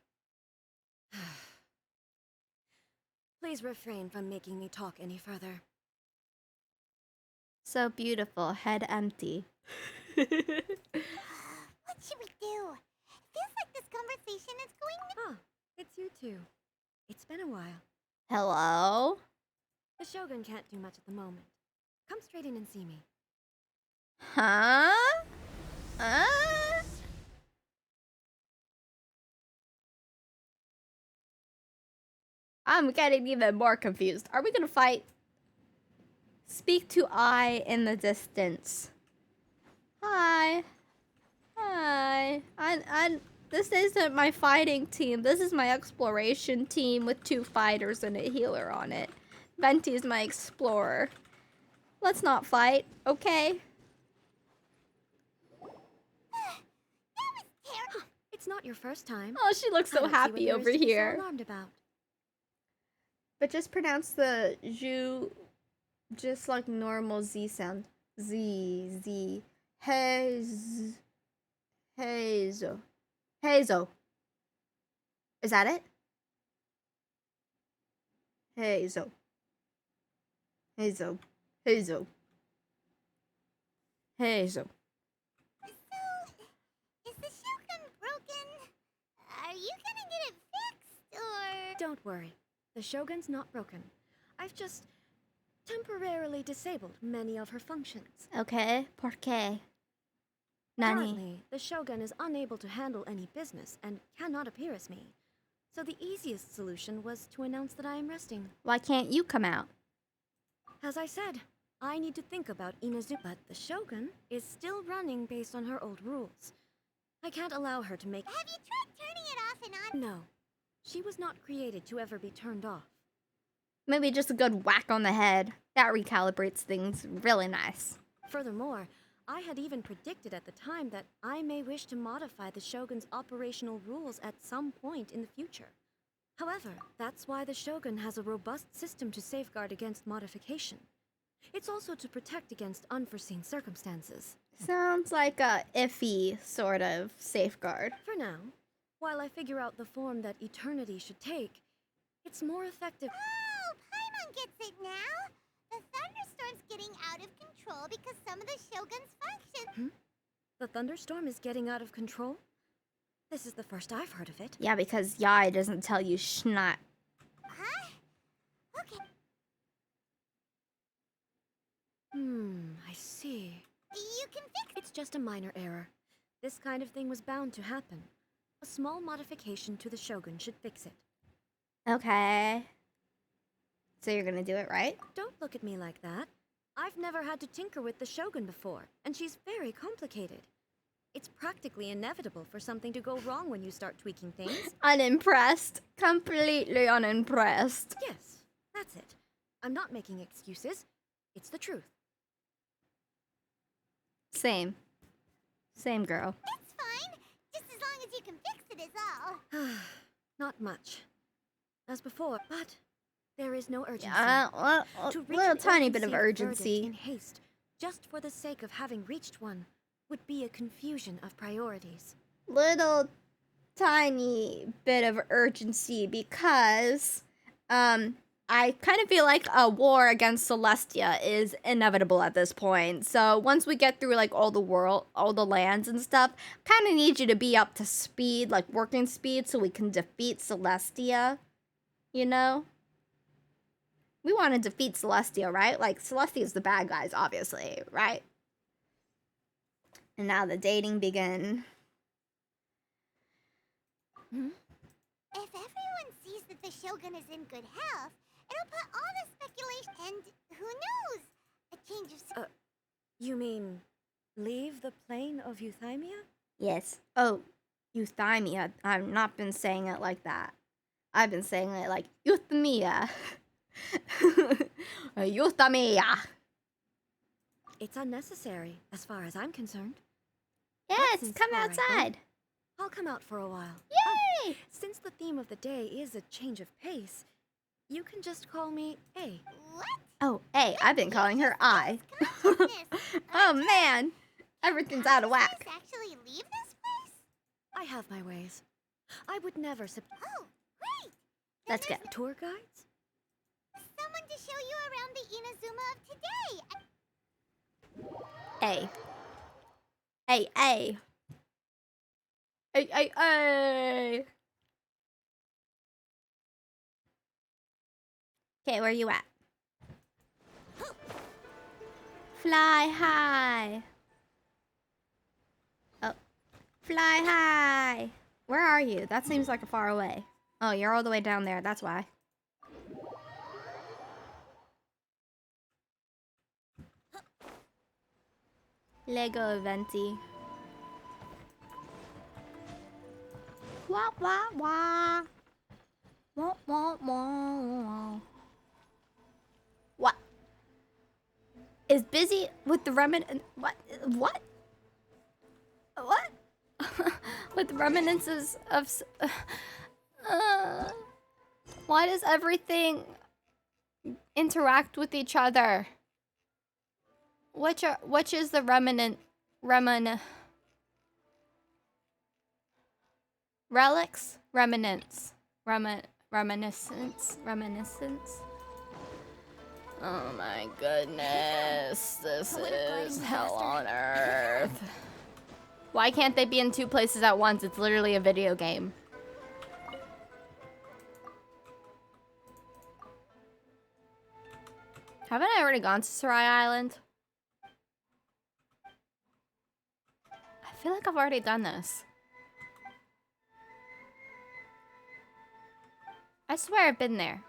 Speaker 8: Please refrain from making me talk any further.
Speaker 1: So beautiful, head empty.
Speaker 5: What should we do? Feels like this conversation is going...
Speaker 8: Ah, it's you two. It's been a while.
Speaker 1: Hello?
Speaker 8: The Shogun can't do much at the moment. Come straight in and see me.
Speaker 1: Huh? I'm getting even more confused. Are we gonna fight? Speak to I in the distance. Hi. Hi. This isn't my fighting team. This is my exploration team with 2 fighters and a healer on it. Venti's my explorer. Let's not fight, okay?
Speaker 8: It's not your first time.
Speaker 1: Oh, she looks
Speaker 8: I
Speaker 1: so
Speaker 8: don't see what
Speaker 1: happy
Speaker 8: there
Speaker 1: over
Speaker 8: is to be so
Speaker 1: here.
Speaker 8: alarmed about.
Speaker 1: But just pronounce the Zhu just like normal Z sound. Z. Hazo. Hazo. Is that it? Hazo. Hazo. Hazo. Hazo.
Speaker 5: So, is the Shogun broken? Are you gonna get it fixed, or...
Speaker 8: Don't worry. The Shogun's not broken. I've just temporarily disabled many of her functions.
Speaker 1: Okay, ¿por qué? Nani?
Speaker 8: Currently, the Shogun is unable to handle any business and cannot appear as me. So the easiest solution was to announce that I am resting.
Speaker 1: Why can't you come out?
Speaker 8: As I said, I need to think about Inazu, but the Shogun is still running based on her old rules. I can't allow her to make...
Speaker 5: Have you tried turning it off and on?
Speaker 8: No. She was not created to ever be turned off.
Speaker 1: Maybe just a good whack on the head. That recalibrates things really nice.
Speaker 8: Furthermore, I had even predicted at the time that I may wish to modify the Shogun's operational rules at some point in the future. However, that's why the Shogun has a robust system to safeguard against modification. It's also to protect against unforeseen circumstances.
Speaker 1: Sounds like a iffy sort of safeguard.
Speaker 8: For now, while I figure out the form that eternity should take, it's more effective.
Speaker 5: Oh, Paimon gets it now. The thunderstorm's getting out of control because some of the Shogun's function.
Speaker 8: The thunderstorm is getting out of control? This is the first I've heard of it.
Speaker 1: Yeah, because Yai doesn't tell you schnot.
Speaker 5: Huh? Okay.
Speaker 8: I see.
Speaker 5: You can fix
Speaker 8: It's just a minor error. This kind of thing was bound to happen. A small modification to the Shogun should fix it.
Speaker 1: Okay. So you're gonna do it, right?
Speaker 8: Don't look at me like that. I've never had to tinker with the Shogun before, and she's very complicated. It's practically inevitable for something to go wrong when you start tweaking things.
Speaker 1: Unimpressed. Completely unimpressed.
Speaker 8: Yes, that's it. I'm not making excuses. It's the truth.
Speaker 1: Same. Same girl.
Speaker 5: It's fine. Just as long as you can fix it is all.
Speaker 8: Not much. As before, but there is no urgency.
Speaker 1: Well,
Speaker 8: To
Speaker 1: a
Speaker 8: reach
Speaker 1: little
Speaker 8: an
Speaker 1: tiny bit of
Speaker 8: ill-conceived verdict
Speaker 1: urgency.
Speaker 8: in haste, just for the sake of having reached one, would be a confusion of priorities.
Speaker 1: Little tiny bit of urgency because I kind of feel like a war against Celestia is inevitable at this point. So once we get through like all the lands and stuff, kind of need you to be up to speed, like working speed, so we can defeat Celestia. You know? We want to defeat Celestia, right? Like Celestia is the bad guys, obviously, right? And now the dating begin.
Speaker 5: If everyone sees that the Shogun is in good health, it'll put all the speculation and who knows? A change of
Speaker 8: You mean, leave the plane of Euthymia?
Speaker 1: Yes. Oh, euthymia. I've not been saying it like that. I've been saying it like euthymia. Euthymia.
Speaker 8: It's unnecessary, as far as I'm concerned.
Speaker 1: Yes,
Speaker 8: seems
Speaker 1: come
Speaker 8: all right then.
Speaker 1: outside.
Speaker 8: I'll come out for a while.
Speaker 1: Yay!
Speaker 8: Since the theme of the day is a change of pace, you can just call me A.
Speaker 5: what?
Speaker 1: Oh, hey, I've been calling her I.
Speaker 5: Consciousness.
Speaker 1: Oh man, everything's out of whack.
Speaker 5: Consciousness actually leave this place?
Speaker 8: I have my ways. I would never
Speaker 5: Oh, great. Then
Speaker 1: That's good.
Speaker 5: there's
Speaker 8: tour guides?
Speaker 5: someone to show you around the Inazuma of today.
Speaker 1: Hey. Hey, hey. Hey, hey, hey. Okay, where you at? Fly high. Oh. Fly high. Where are you? That seems like a far away. Oh, you're all the way down there. That's why. Lego Venti. Wah wah wah. Wah wah wah. What? Is busy with the remnant? What? What? What? With reminiscences of. Why does everything interact with each other? Which is the relics? Reminiscence. Oh my goodness. This is hell on earth. Why can't they be in two places at once? It's literally a video game. Haven't I already gone to Sarai Island? I feel like I've already done this. I swear I've been there.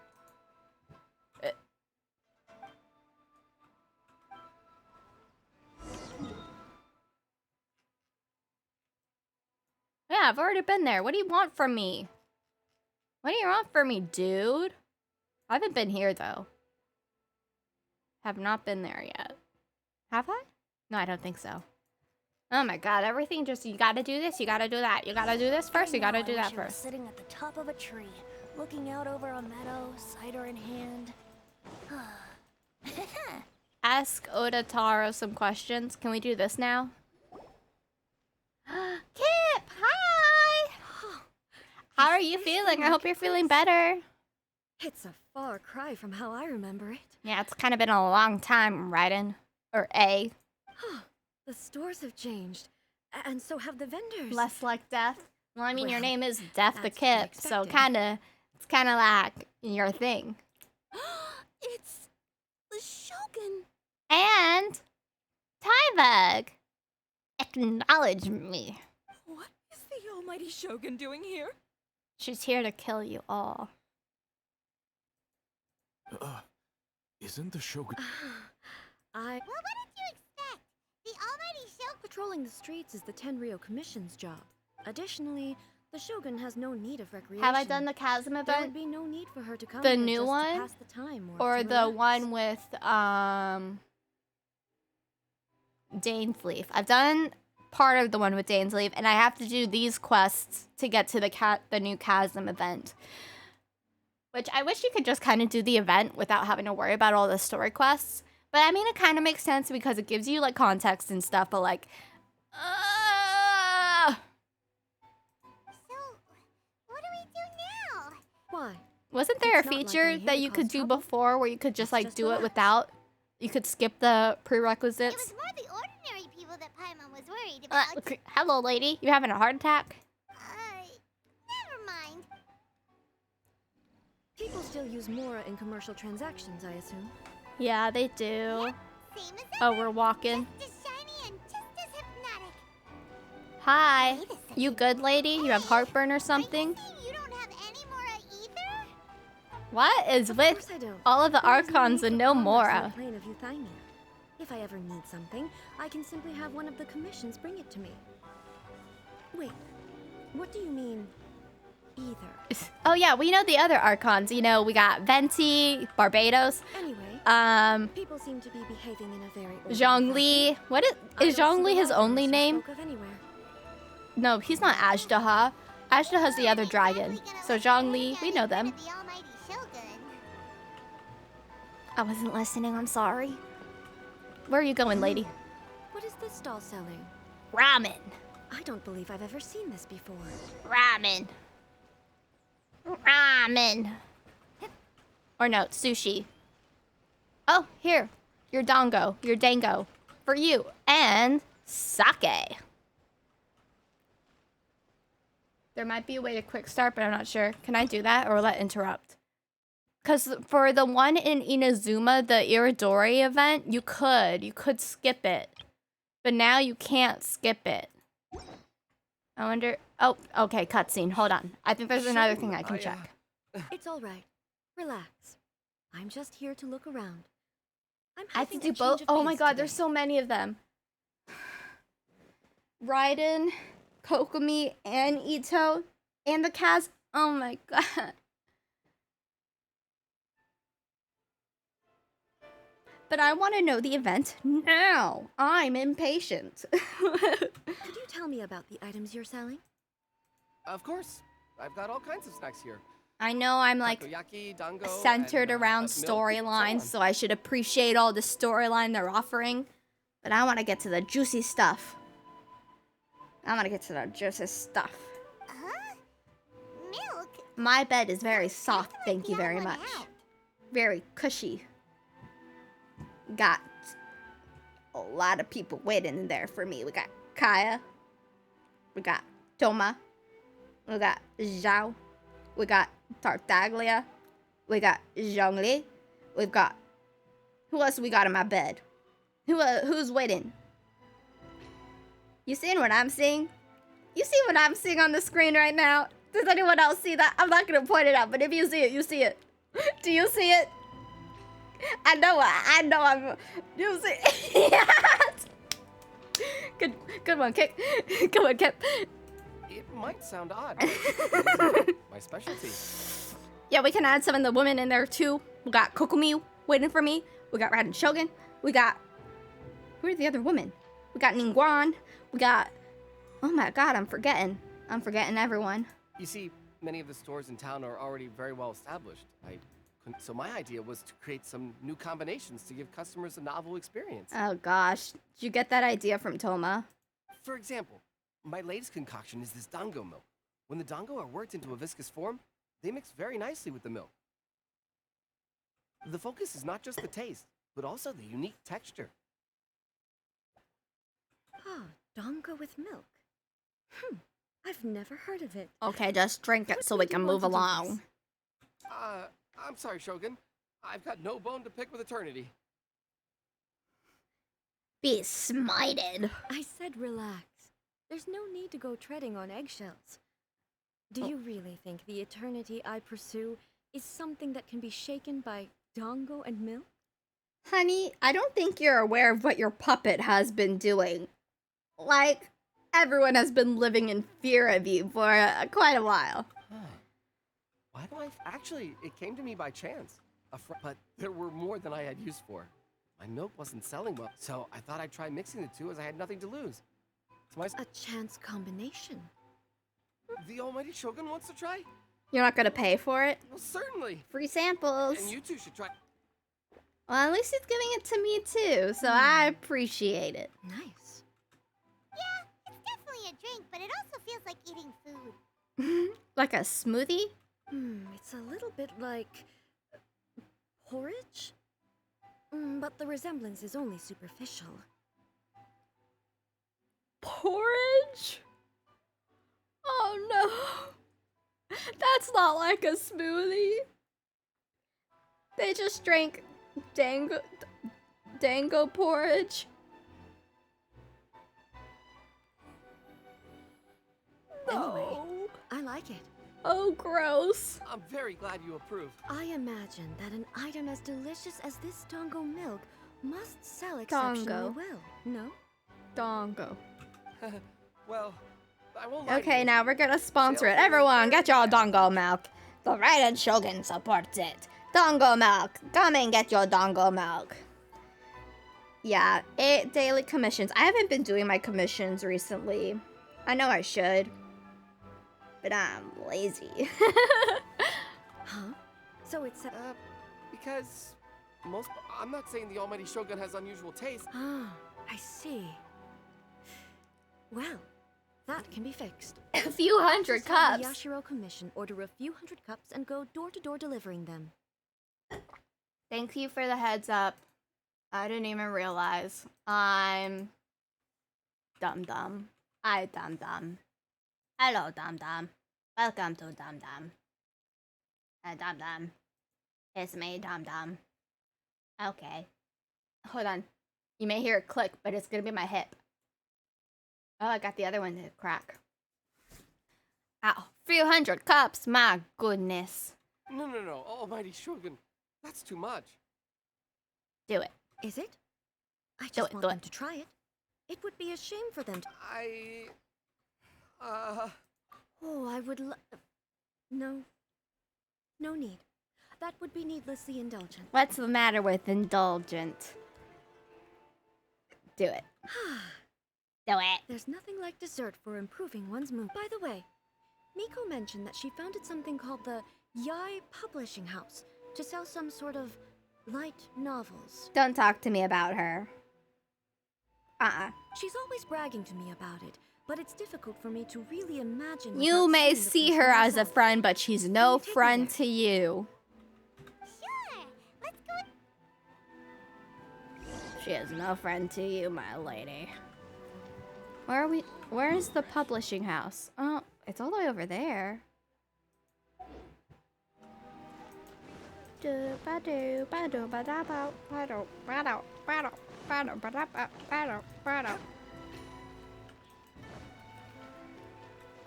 Speaker 1: Yeah, I've already been there. What do you want from me? What do you want from me, dude? I haven't been here, though. Have not been there yet. Have I? No, I don't think so. Oh my god, everything just, you gotta do this, you gotta do that. You gotta do this first, you gotta do that first.
Speaker 9: Sitting at the top of a tree, looking out over a meadow, cider in hand.
Speaker 1: ask Odataro some questions? Can we do this now? Kip, hi! How are you feeling? I hope you're feeling better.
Speaker 8: It's a far cry from how I remember it.
Speaker 1: Yeah, it's kind of been a long time, Raiden. Or A.
Speaker 8: The stores have changed, and so have the vendors.
Speaker 1: Less like Death. Well, I mean, your
Speaker 8: Well,
Speaker 1: name is Death the
Speaker 8: that's to be
Speaker 1: Kip, so
Speaker 8: expected.
Speaker 1: it's kind of like your thing.
Speaker 8: It's the Shogun.
Speaker 1: And Tybug, acknowledge me.
Speaker 9: What is the almighty Shogun doing here?
Speaker 1: She's here to kill you all.
Speaker 10: Isn't the Shogun...
Speaker 5: Well, what did you expect? The almighty Shogun...
Speaker 8: Patrolling the streets is the Tenryou Commission's job. Additionally, the Shogun has no need of recreation.
Speaker 1: Have I done the Chasm
Speaker 8: There
Speaker 1: event?
Speaker 8: would be no need for her to come
Speaker 1: The
Speaker 8: here
Speaker 1: new
Speaker 8: just
Speaker 1: one?
Speaker 8: to pass the time
Speaker 1: Or
Speaker 8: to
Speaker 1: the
Speaker 8: relax.
Speaker 1: one with Dainsleif? I've done part of the one with Dainsleif, and I have to do these quests to get to the new Chasm event. Which I wish you could just kind of do the event without having to worry about all the story quests. But I mean, it kind of makes sense because it gives you like context and stuff, but like...
Speaker 5: So, what do we do now?
Speaker 8: Why?
Speaker 1: Wasn't there a
Speaker 8: It's not like
Speaker 1: feature
Speaker 8: I'm here
Speaker 1: that
Speaker 8: to
Speaker 1: you
Speaker 8: cause
Speaker 1: could do
Speaker 8: trouble.
Speaker 1: before where you could just
Speaker 8: Let's
Speaker 1: like
Speaker 8: just
Speaker 1: do it
Speaker 8: relax.
Speaker 1: without? You could skip the
Speaker 5: It
Speaker 1: prerequisites?
Speaker 5: was more the ordinary people that Paimon was worried
Speaker 1: Uh,
Speaker 5: about.
Speaker 1: hello, lady. You having a heart attack?
Speaker 5: Never mind.
Speaker 8: People still use Mora in commercial transactions, I assume.
Speaker 1: Yeah, they do.
Speaker 5: Same as
Speaker 1: Oh,
Speaker 5: ever.
Speaker 1: we're walking.
Speaker 5: Just as shiny and just as hypnotic.
Speaker 1: Hi.
Speaker 5: Wait a second.
Speaker 1: You good, lady? You have heartburn or
Speaker 5: Are
Speaker 1: something?
Speaker 5: you saying you don't have any Mora either?
Speaker 1: What is
Speaker 8: Of
Speaker 1: with
Speaker 8: course I don't.
Speaker 1: all of the
Speaker 8: There is no
Speaker 1: Archons
Speaker 8: need
Speaker 1: and
Speaker 8: for
Speaker 1: no
Speaker 8: commerce on
Speaker 1: Mora?
Speaker 8: the plane of Euthymia. If I ever need something, I can simply have one of the commissions bring it to me. Wait, what do you mean, either?
Speaker 1: Oh yeah, we know the other Archons. You know, we got Venti, Barbados,
Speaker 8: Anyway, people seem to be behaving in a very orderly
Speaker 1: Zhongli.
Speaker 8: fashion.
Speaker 1: What
Speaker 8: I
Speaker 1: is
Speaker 8: don't see
Speaker 1: Zhongli
Speaker 8: the
Speaker 1: his only
Speaker 8: Lazarus you
Speaker 1: name?
Speaker 8: spoke of anywhere.
Speaker 1: No, he's not Ashtaha. Ashtaha's the other dragon.
Speaker 5: Exactly
Speaker 1: So
Speaker 5: gonna let
Speaker 1: Zhongli,
Speaker 5: Paimon
Speaker 1: we
Speaker 5: in
Speaker 1: know
Speaker 5: front
Speaker 1: them.
Speaker 5: of the almighty Shogun.
Speaker 1: I wasn't listening, I'm sorry. Where are you going, lady?
Speaker 8: What is this stall selling?
Speaker 1: Ramen.
Speaker 8: I don't believe I've ever seen this before.
Speaker 1: Ramen. Ramen. Or no, sushi. Oh, here. Your dango. For you. And sake. There might be a way to quick start, but I'm not sure. Can I do that or will that interrupt? Because for the one in Inazuma, the Iridori event, you could skip it. But now you can't skip it. I wonder... Oh, okay, cutscene. Hold on. I think there's another thing I can check.
Speaker 8: It's all right. Relax. I'm just here to look around. I'm
Speaker 1: I have to
Speaker 8: having
Speaker 1: do
Speaker 8: a
Speaker 1: both.
Speaker 8: change of
Speaker 1: Oh my
Speaker 8: pace
Speaker 1: god,
Speaker 8: today.
Speaker 1: there's so many of them. Raiden, Kokomi, and Ito, and the Kaz. Oh my god. But I want to know the event now. I'm impatient.
Speaker 8: Could you tell me about the items you're selling?
Speaker 11: Of course. I've got all kinds of snacks here.
Speaker 1: I know I'm like
Speaker 11: Takoyaki, dango,
Speaker 1: centered
Speaker 11: and,
Speaker 1: around
Speaker 11: milk, so
Speaker 1: storylines,
Speaker 11: on.
Speaker 1: so I should appreciate all the storyline they're offering. But I want to get to the juicy stuff. I want to get to the juicy stuff.
Speaker 5: Huh? Milk?
Speaker 1: My bed is very soft,
Speaker 5: like
Speaker 1: thank you
Speaker 5: the odd
Speaker 1: very
Speaker 5: one
Speaker 1: much.
Speaker 5: out.
Speaker 1: Very cushy. Got a lot of people waiting in there for me. We got Kaya. We got Thoma. We got Zhao. We got Tartaglia. We got Zhongli. We've got... Who else we got in my bed? Who's waiting? You seeing what I'm seeing? You see what I'm seeing on the screen right now? Does anyone else see that? I'm not gonna point it out, but if you see it, you see it. Do you see it? I know I'm... You see it? Good one, Kip. Good one, Kip.
Speaker 11: It might sound odd. But it is my specialty.
Speaker 1: Yeah, we can add some of the women in there too. We got Kokomi waiting for me. We got Raiden Shogun. We got... Who are the other women? We got Ningguang. We got... Oh my god, I'm forgetting. I'm forgetting everyone.
Speaker 11: You see, many of the stores in town are already very well established. I And so my idea was to create some new combinations to give customers a novel experience.
Speaker 1: Oh gosh, did you get that idea from Thoma?
Speaker 11: For example, my latest concoction is this dango milk. When the dango are worked into a viscous form, they mix very nicely with the milk. The focus is not just the taste, but also the unique texture.
Speaker 8: Ah, dango with milk. I've never heard of it.
Speaker 1: Okay, just drink it
Speaker 8: What
Speaker 1: so we
Speaker 8: made you
Speaker 1: can
Speaker 8: want
Speaker 1: move
Speaker 8: to do
Speaker 1: along.
Speaker 8: this?
Speaker 11: I'm sorry, Shogun. I've got no bone to pick with Eternity.
Speaker 1: Be smited.
Speaker 8: I said relax. There's no need to go treading on eggshells. Do you really think the eternity I pursue is something that can be shaken by dango and milk?
Speaker 1: Honey, I don't think you're aware of what your puppet has been doing. Like, everyone has been living in fear of you for quite a while.
Speaker 11: Why do I... Actually, it came to me by chance. But there were more than I had use for. My milk wasn't selling well, so I thought I'd try mixing the two as I had nothing to lose. So
Speaker 8: A chance combination.
Speaker 11: the almighty Shogun wants to try?
Speaker 1: You're not gonna pay for it?
Speaker 11: Well, certainly.
Speaker 1: Free samples.
Speaker 11: And you two should try...
Speaker 1: Well, at least he's giving it to me too, so I appreciate it.
Speaker 8: Nice.
Speaker 5: Yeah, it's definitely a drink, but it also feels like eating food.
Speaker 1: Like a smoothie?
Speaker 8: It's a little bit like... porridge? But the resemblance is only superficial.
Speaker 1: Porridge? Oh no. That's not like a smoothie. They just drank dango porridge.
Speaker 8: Anyway, I like it.
Speaker 1: Oh, gross.
Speaker 11: I'm very glad you approve.
Speaker 8: I imagine that an item as delicious as this dango milk must sell exceptionally
Speaker 1: Dango.
Speaker 8: well, no?
Speaker 1: Dango.
Speaker 11: Well, I won't lie to
Speaker 1: Okay,
Speaker 11: you.
Speaker 1: now we're gonna sponsor
Speaker 11: Sales
Speaker 1: it.
Speaker 11: are
Speaker 1: Everyone,
Speaker 11: very
Speaker 1: get your
Speaker 11: fast.
Speaker 1: dango milk. The Raiden Shogun supports it. Dango milk. Come and get your dango milk. Yeah, 8 daily commissions. I haven't been doing my commissions recently. I know I should, but I'm lazy.
Speaker 8: Huh? So it's a...
Speaker 11: Because most... I'm not saying the almighty Shogun has unusual taste.
Speaker 8: Ah, I see. Well, that can be fixed.
Speaker 1: A few hundred
Speaker 8: Just have
Speaker 1: cups.
Speaker 8: the Yashiro Commission order a few hundred cups and go door-to-door delivering them.
Speaker 1: Thank you for the heads up. I didn't even realize. I'm dum-dum. I dum-dum. Hello, dum-dum. Welcome to dum-dum. Dum-dum. It's me, dum-dum. Okay. Hold on. You may hear it click, but it's gonna be my hip. Oh, I got the other one to crack. Ow. Few hundred cups, my goodness.
Speaker 11: No, almighty Shogun. That's too much.
Speaker 1: Do it.
Speaker 8: Is it? I
Speaker 1: Do
Speaker 8: just
Speaker 1: it,
Speaker 8: want
Speaker 1: do
Speaker 8: them
Speaker 1: it.
Speaker 8: to try it. It would be a shame for them to... Oh, I would No. No need. That would be needlessly indulgent.
Speaker 1: What's the matter with indulgent? Do it. Do it.
Speaker 8: There's nothing like dessert for improving one's mood. By the way, Miko mentioned that she founded something called the Yai Publishing House to sell some sort of light novels.
Speaker 1: Don't talk to me about her.
Speaker 8: She's always bragging to me about it, but it's difficult for me to really imagine.
Speaker 1: You
Speaker 8: without
Speaker 1: may
Speaker 8: seeing the
Speaker 1: see
Speaker 8: place
Speaker 1: her as a
Speaker 8: myself.
Speaker 1: friend, but she's no
Speaker 8: take me
Speaker 1: friend
Speaker 8: there?
Speaker 1: to you.
Speaker 5: Sure, let's go.
Speaker 1: She is no friend to you, my lady. Where are we? Where is the publishing house? Oh, it's all the way over there.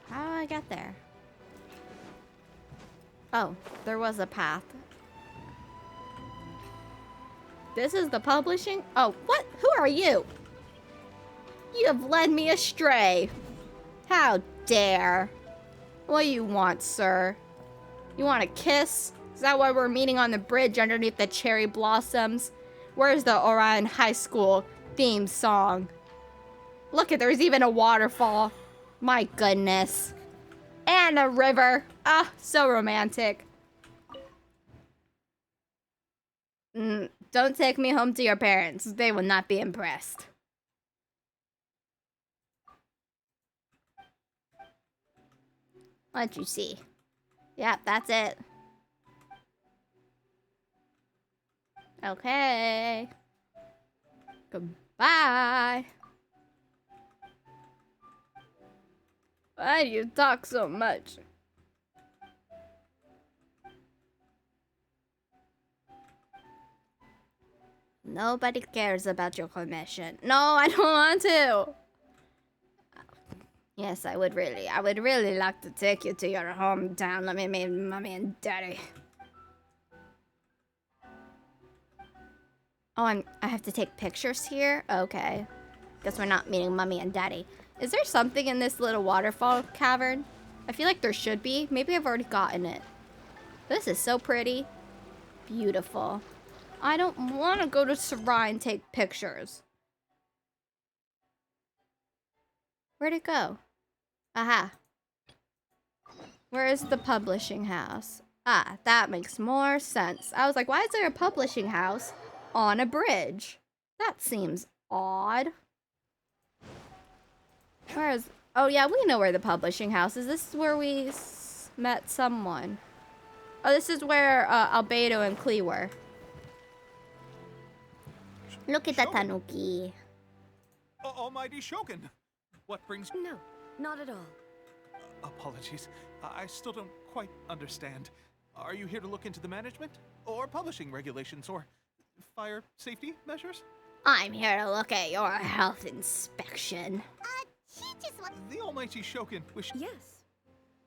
Speaker 1: How do I get there? Oh, there was a path. This is the publishing? Oh, what? Who are you? You have led me astray. How dare. What do you want, sir? You want a kiss? Is that why we're meeting on the bridge underneath the cherry blossoms? Where's the Orion High School theme song? Look, there's even a waterfall. My goodness. And a river. Ah, so romantic. Don't take me home to your parents. They will not be impressed. What'd you see? Yep, that's it. Okay. Goodbye. Why do you talk so much? Nobody cares about your commission. No, I don't want to. Yes, I would really like to take you to your hometown. Let me meet mommy and daddy. Oh, I have to take pictures here? Okay. Guess we're not meeting mommy and daddy. Is there something in this little waterfall cavern? I feel like there should be. Maybe I've already gotten it. This is so pretty. Beautiful. I don't want to go to Sarai and take pictures. Where'd it go? Aha. Where is the publishing house? Ah, that makes more sense. I was like, why is there a publishing house on a bridge? That seems odd. Where is... Oh, yeah, we know where the publishing house is. This is where we met someone. Oh, this is where Albedo and Klee were. Look at that tanuki.
Speaker 10: Almighty Shogun! What brings...
Speaker 8: No, not at all.
Speaker 10: Apologies. I still don't quite understand. Are you here to look into the management? Or publishing regulations? Or fire safety measures?
Speaker 1: I'm here to look at your health inspection.
Speaker 5: She just wants...
Speaker 10: The Almighty Shogun wish...
Speaker 8: Yes.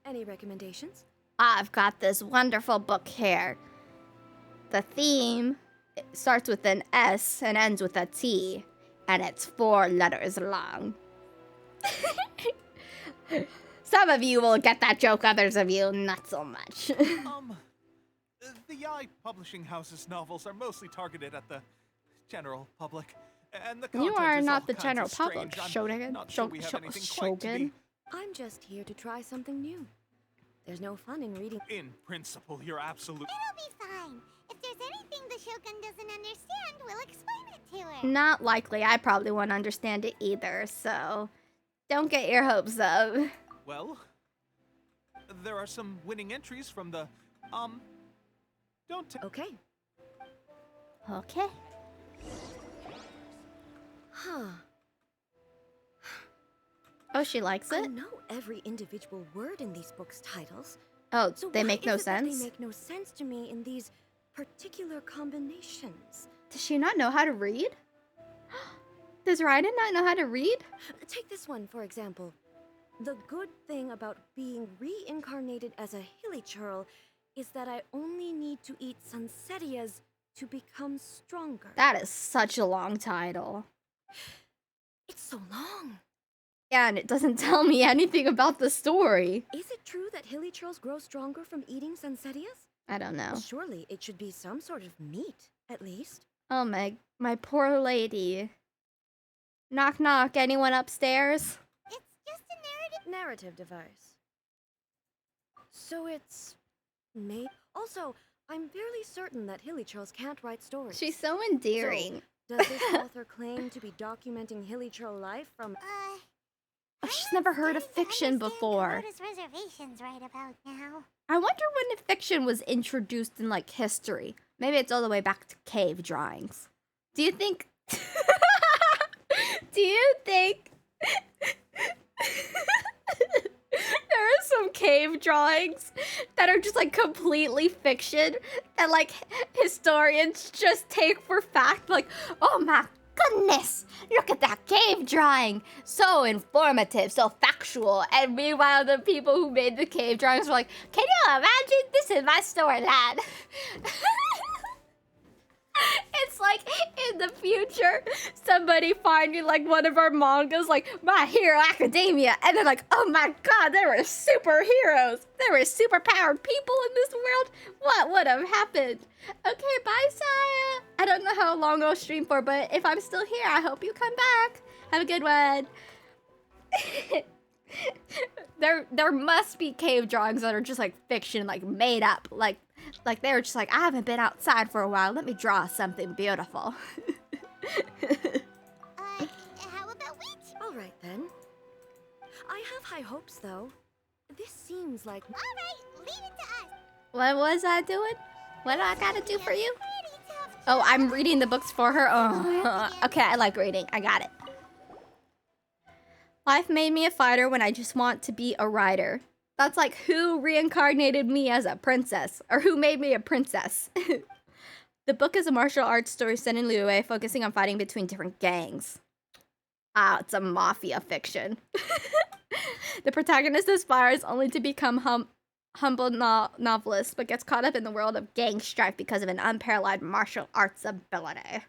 Speaker 8: Any recommendations?
Speaker 1: I've got this wonderful book here. The theme starts with an S and ends with a T, and it's 4 letters long. Some of you will get that joke, others of you not so much.
Speaker 10: The Yai Publishing House's novels are mostly targeted at the general public, and the
Speaker 1: You
Speaker 10: content
Speaker 1: are
Speaker 10: is
Speaker 1: not
Speaker 10: all
Speaker 1: the
Speaker 10: kinds
Speaker 1: general
Speaker 10: of
Speaker 1: public,
Speaker 10: strange. I'm
Speaker 1: Shogun.
Speaker 10: not sure we have anything quite to
Speaker 1: Shogun.
Speaker 10: be-
Speaker 8: I'm just here to try something new. There's no fun in reading.
Speaker 10: In principle, you're absolute.
Speaker 5: It'll be fine. If there's anything the Shogun doesn't understand, we'll explain it to her.
Speaker 1: Not likely. I probably won't understand it either, so don't get your hopes up.
Speaker 10: Well, there are some winning entries from the, don't
Speaker 8: Okay.
Speaker 1: Okay.
Speaker 8: Huh.
Speaker 1: Oh, she likes
Speaker 8: I
Speaker 1: it?
Speaker 8: know every individual word in these books' titles.
Speaker 1: Oh,
Speaker 8: So
Speaker 1: they
Speaker 8: why
Speaker 1: make no
Speaker 8: is it that
Speaker 1: sense?
Speaker 8: They make no sense to me in these particular combinations.
Speaker 1: Does she not know how to read? Does Raiden not know how to read?
Speaker 8: Take this one, for example. The good thing about being reincarnated as a hilly churl is that I only need to eat sunsetias to become stronger.
Speaker 1: That is such a long title.
Speaker 8: It's so long.
Speaker 1: Yeah, and it doesn't tell me anything about the story.
Speaker 8: Is it true that hilly churls grow stronger from eating sunsetias?
Speaker 1: I don't know.
Speaker 8: Surely it should be some sort of meat, at least.
Speaker 1: Oh my poor lady. Knock knock, anyone upstairs?
Speaker 5: It's just a
Speaker 8: Narrative device. So it's made. Also, I'm fairly certain that hilly churls can't write stories.
Speaker 1: She's so endearing.
Speaker 8: So, does this author claim to be documenting hilly churl life from?
Speaker 1: Oh, she's never heard of fiction before.
Speaker 5: Komoda's reservations right about now.
Speaker 1: I wonder when fiction was introduced in, like, history. Maybe it's all the way back to cave drawings. Do you think... Do you think... There are some cave drawings that are just, like, completely fiction that, like, historians just take for fact. Like, oh my goodness, look at that cave drawing. So informative, so factual. And meanwhile, the people who made the cave drawings were like, can you imagine? This is my storyline. It's like, in the future, somebody finding, like, one of our mangas, like, My Hero Academia, and they're like, oh my god, there were superheroes! There were superpowered people in this world? What would have happened? Okay, bye, Saya! I don't know how long I'll stream for, but if I'm still here, I hope you come back! Have a good one! There must be cave drawings that are just, like, fiction, like, made up, like... Like they were just like, I haven't been outside for a while. Let me draw something beautiful.
Speaker 5: How about wheat?
Speaker 8: All right then. I have high hopes, though. This seems like.
Speaker 5: All right, leave it to us.
Speaker 1: What was I doing? What do I gotta do for you? Oh, I'm reading the books for her. Oh, okay, I like reading. I got it. Life made me a fighter when I just want to be a writer. That's like who reincarnated me as a princess, or who made me a princess. The book is a martial arts story set in Liyue, focusing on fighting between different gangs. Ah, it's a mafia fiction. The protagonist aspires only to become humble novelist, but gets caught up in the world of gang strife because of an unparalleled martial arts ability.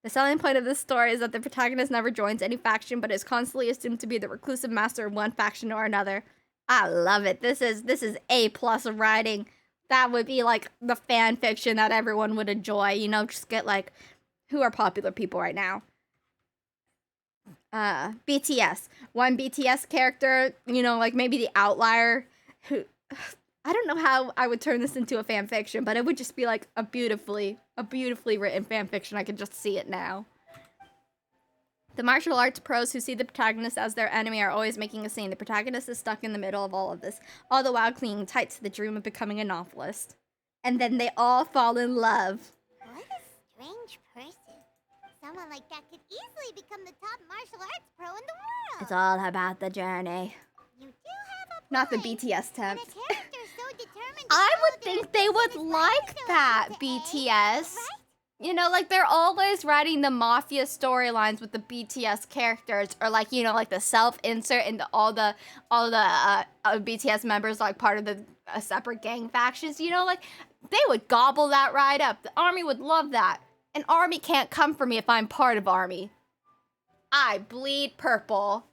Speaker 1: The selling point of this story is that the protagonist never joins any faction, but is constantly assumed to be the reclusive master of one faction or another. I love it. This is A+ writing. That would be like the fan fiction that everyone would enjoy. You know, just get like, who are popular people right now? BTS. One BTS character, you know, like maybe the outlier who, I don't know how I would turn this into a fan fiction, but it would just be like a beautifully written fan fiction. I could just see it now. The martial arts pros who see the protagonist as their enemy are always making a scene. The protagonist is stuck in the middle of all of this, all the while clinging tight to the dream of becoming a novelist. And then they all fall in love.
Speaker 5: What a strange person. Someone like that could easily become the top martial arts pro in the world.
Speaker 1: It's all about the journey.
Speaker 5: You do have a point.
Speaker 1: Not the BTS temp.
Speaker 5: When a character's so determined to
Speaker 1: I
Speaker 5: follow
Speaker 1: would
Speaker 5: their
Speaker 1: think they would
Speaker 5: ambition,
Speaker 1: like
Speaker 5: it's
Speaker 1: that,
Speaker 5: likely to aim,
Speaker 1: BTS.
Speaker 5: right?
Speaker 1: You know, like they're always writing the mafia storylines with the BTS characters, or like, you know, like the self-insert into all the BTS members like part of the separate gang factions. You know, like they would gobble that right up. The army would love that. An army can't come for me if I'm part of army. I bleed purple.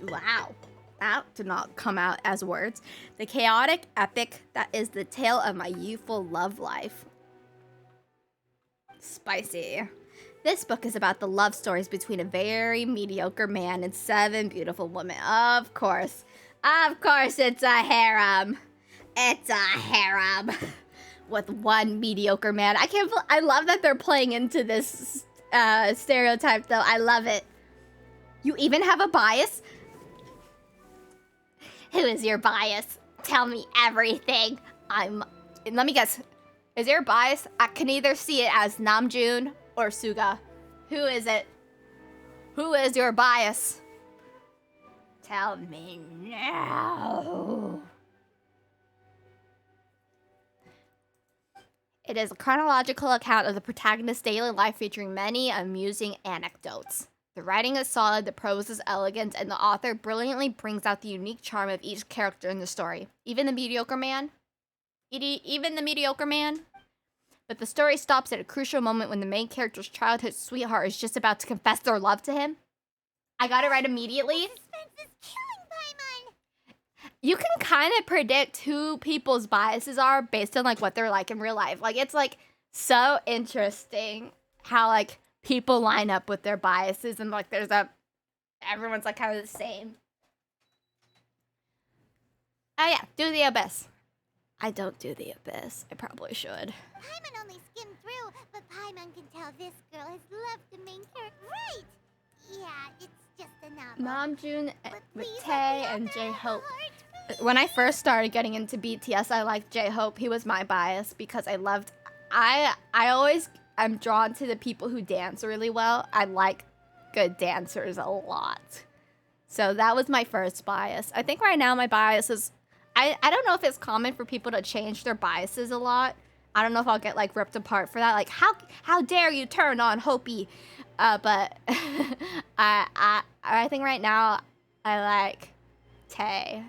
Speaker 1: Wow. That did not come out as words. The chaotic epic that is the tale of my youthful love life. Spicy. This book is about the love stories between a very mediocre man and 7 beautiful women. Of course. Of course it's a harem. It's a harem. With one mediocre man. I love that they're playing into this stereotype though. I love it. You even have a bias? Who is your bias? Tell me everything. Let me guess. Is there a bias? I can either see it as Namjoon or Suga. Who is it? Who is your bias? Tell me now. It is a chronological account of the protagonist's daily life featuring many amusing anecdotes. The writing is solid, the prose is elegant, and the author brilliantly brings out the unique charm of each character in the story. Even the mediocre man? Even the mediocre man? But the story stops at a crucial moment when the main character's childhood sweetheart is just about to confess their love to him. I got it right immediately.
Speaker 5: Suspense is killing Paimon.
Speaker 1: You can kind of predict who people's biases are based on like what they're like in real life. Like it's like so interesting how like people line up with their biases and like everyone's like kind of the same. Oh yeah, do the abyss. I don't do the abyss. I probably should.
Speaker 5: Paimon only skimmed through, but Paimon can tell this girl has loved the main character. Right! Yeah, it's just a novel.
Speaker 1: Namjoon
Speaker 5: But
Speaker 1: with
Speaker 5: please
Speaker 1: Tae
Speaker 5: let the
Speaker 1: and
Speaker 5: author have a
Speaker 1: J-Hope.
Speaker 5: heart.
Speaker 1: When I first started getting into BTS, I liked J-Hope. He was my bias because I always am drawn to the people who dance really well. I like good dancers a lot. So that was my first bias. I think right now my bias is, I don't know if it's common for people to change their biases a lot. I don't know if I'll get like ripped apart for that. Like how dare you turn on Hopi? But I think right now I like Tae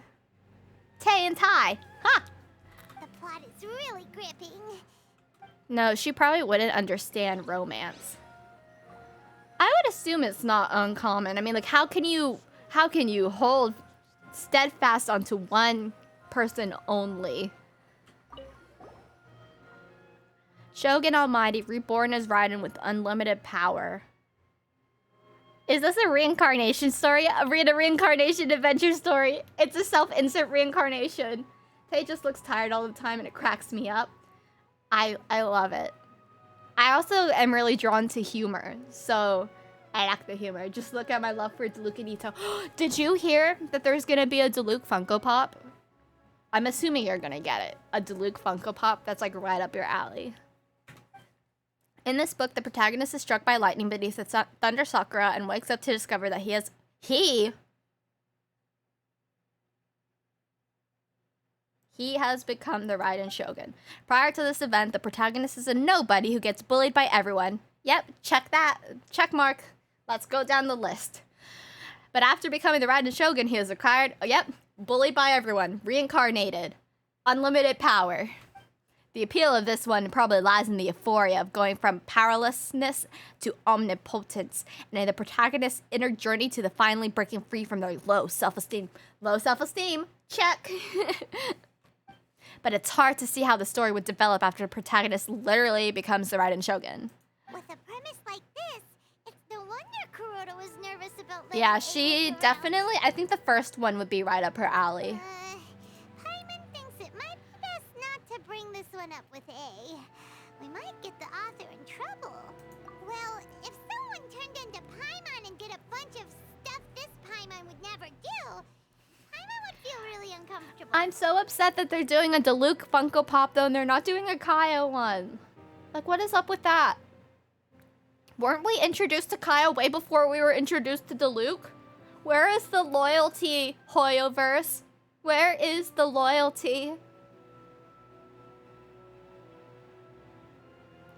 Speaker 1: and Tai. Ha!
Speaker 5: The plot is really gripping.
Speaker 1: No, she probably wouldn't understand romance. I would assume it's not uncommon. I mean, like, how can you hold steadfast onto one person only? Shogun Almighty, reborn as Raiden with unlimited power. Is this a reincarnation story? Read a reincarnation adventure story. It's a self-insert reincarnation. Tay just looks tired all the time and it cracks me up. I love it. I also am really drawn to humor, so I like the humor. Just look at my love for Diluc and Ito. Did you hear that there's gonna be a Diluc Funko Pop? I'm assuming you're gonna get it. A Diluc Funko Pop that's like right up your alley. In this book, the protagonist is struck by lightning beneath the Thunder Sakura and wakes up to discover that he has become the Raiden Shogun. Prior to this event, the protagonist is a nobody who gets bullied by everyone. Yep, check that. Check mark. Let's go down the list. But after becoming the Raiden Shogun, he is acquired, bullied by everyone, reincarnated, unlimited power. The appeal of this one probably lies in the euphoria of going from powerlessness to omnipotence, and in the protagonist's inner journey to the finally breaking free from their low self-esteem. Low self-esteem, check. But it's hard to see how the story would develop after the protagonist literally becomes the Raiden Shogun.
Speaker 5: With a premise like this, it's no wonder Kuroda was nervous about letting
Speaker 1: Yeah,
Speaker 5: A
Speaker 1: she
Speaker 5: look around.
Speaker 1: definitely, I think the first one would be right up her alley.
Speaker 5: Hyman thinks it might be best not to bring this one up with A. We might get the author in trouble. Well, if someone turned into Paimon and did a bunch of stuff this Paimon would never do, Paimon would feel really uncomfortable.
Speaker 1: I'm so upset that they're doing a Diluc Funko Pop though, and they're not doing a Kaya one. Like, what is up with that? Weren't we introduced to Kaya way before we were introduced to Diluc? Where is the loyalty, Hoyoverse? Where is the loyalty?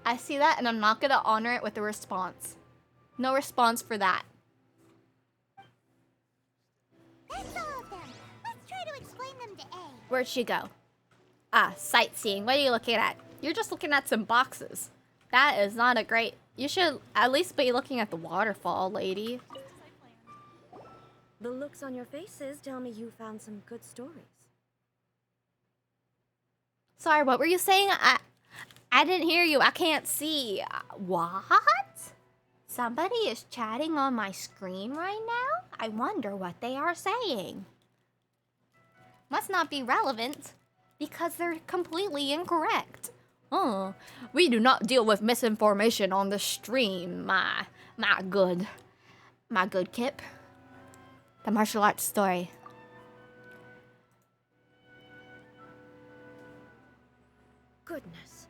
Speaker 1: I see that and I'm not gonna honor it with a response. No response for that.
Speaker 5: That's all of them. Let's try to explain them to A.
Speaker 1: Where'd she go? Ah, sightseeing. What are you looking at? You're just looking at some boxes. That is not a great... You should at least be looking at the waterfall, lady.
Speaker 8: The looks on your faces tell me you found some good stories.
Speaker 1: Sorry, what were you saying? I didn't hear you. I can't see. What? Somebody is chatting on my screen right now? I wonder what they are saying. Must not be relevant because they're completely incorrect. Oh, we do not deal with misinformation on the stream, my good Kip. The martial arts story.
Speaker 8: Goodness.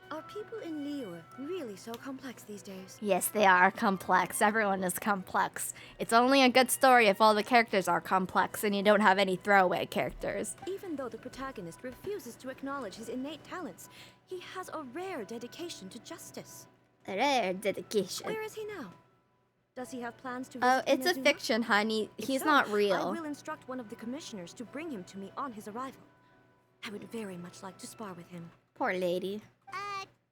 Speaker 8: Are people in Liyue really so complex these days?
Speaker 1: Yes, they are complex. Everyone is complex. It's only a good story if all the characters are complex and you don't have any throwaway characters.
Speaker 8: Even though the protagonist refuses to acknowledge his innate talents, he has a rare dedication to justice.
Speaker 1: A rare dedication.
Speaker 8: Where is he now? Does he have plans to
Speaker 1: Oh,
Speaker 8: visit
Speaker 1: it's a
Speaker 8: Inazuma?
Speaker 1: fiction, honey.
Speaker 8: If
Speaker 1: He's
Speaker 8: so,
Speaker 1: not
Speaker 8: I
Speaker 1: real.
Speaker 8: will instruct one of the commissioners to bring him to me on his arrival. I would very much like to spar with him.
Speaker 1: Poor lady.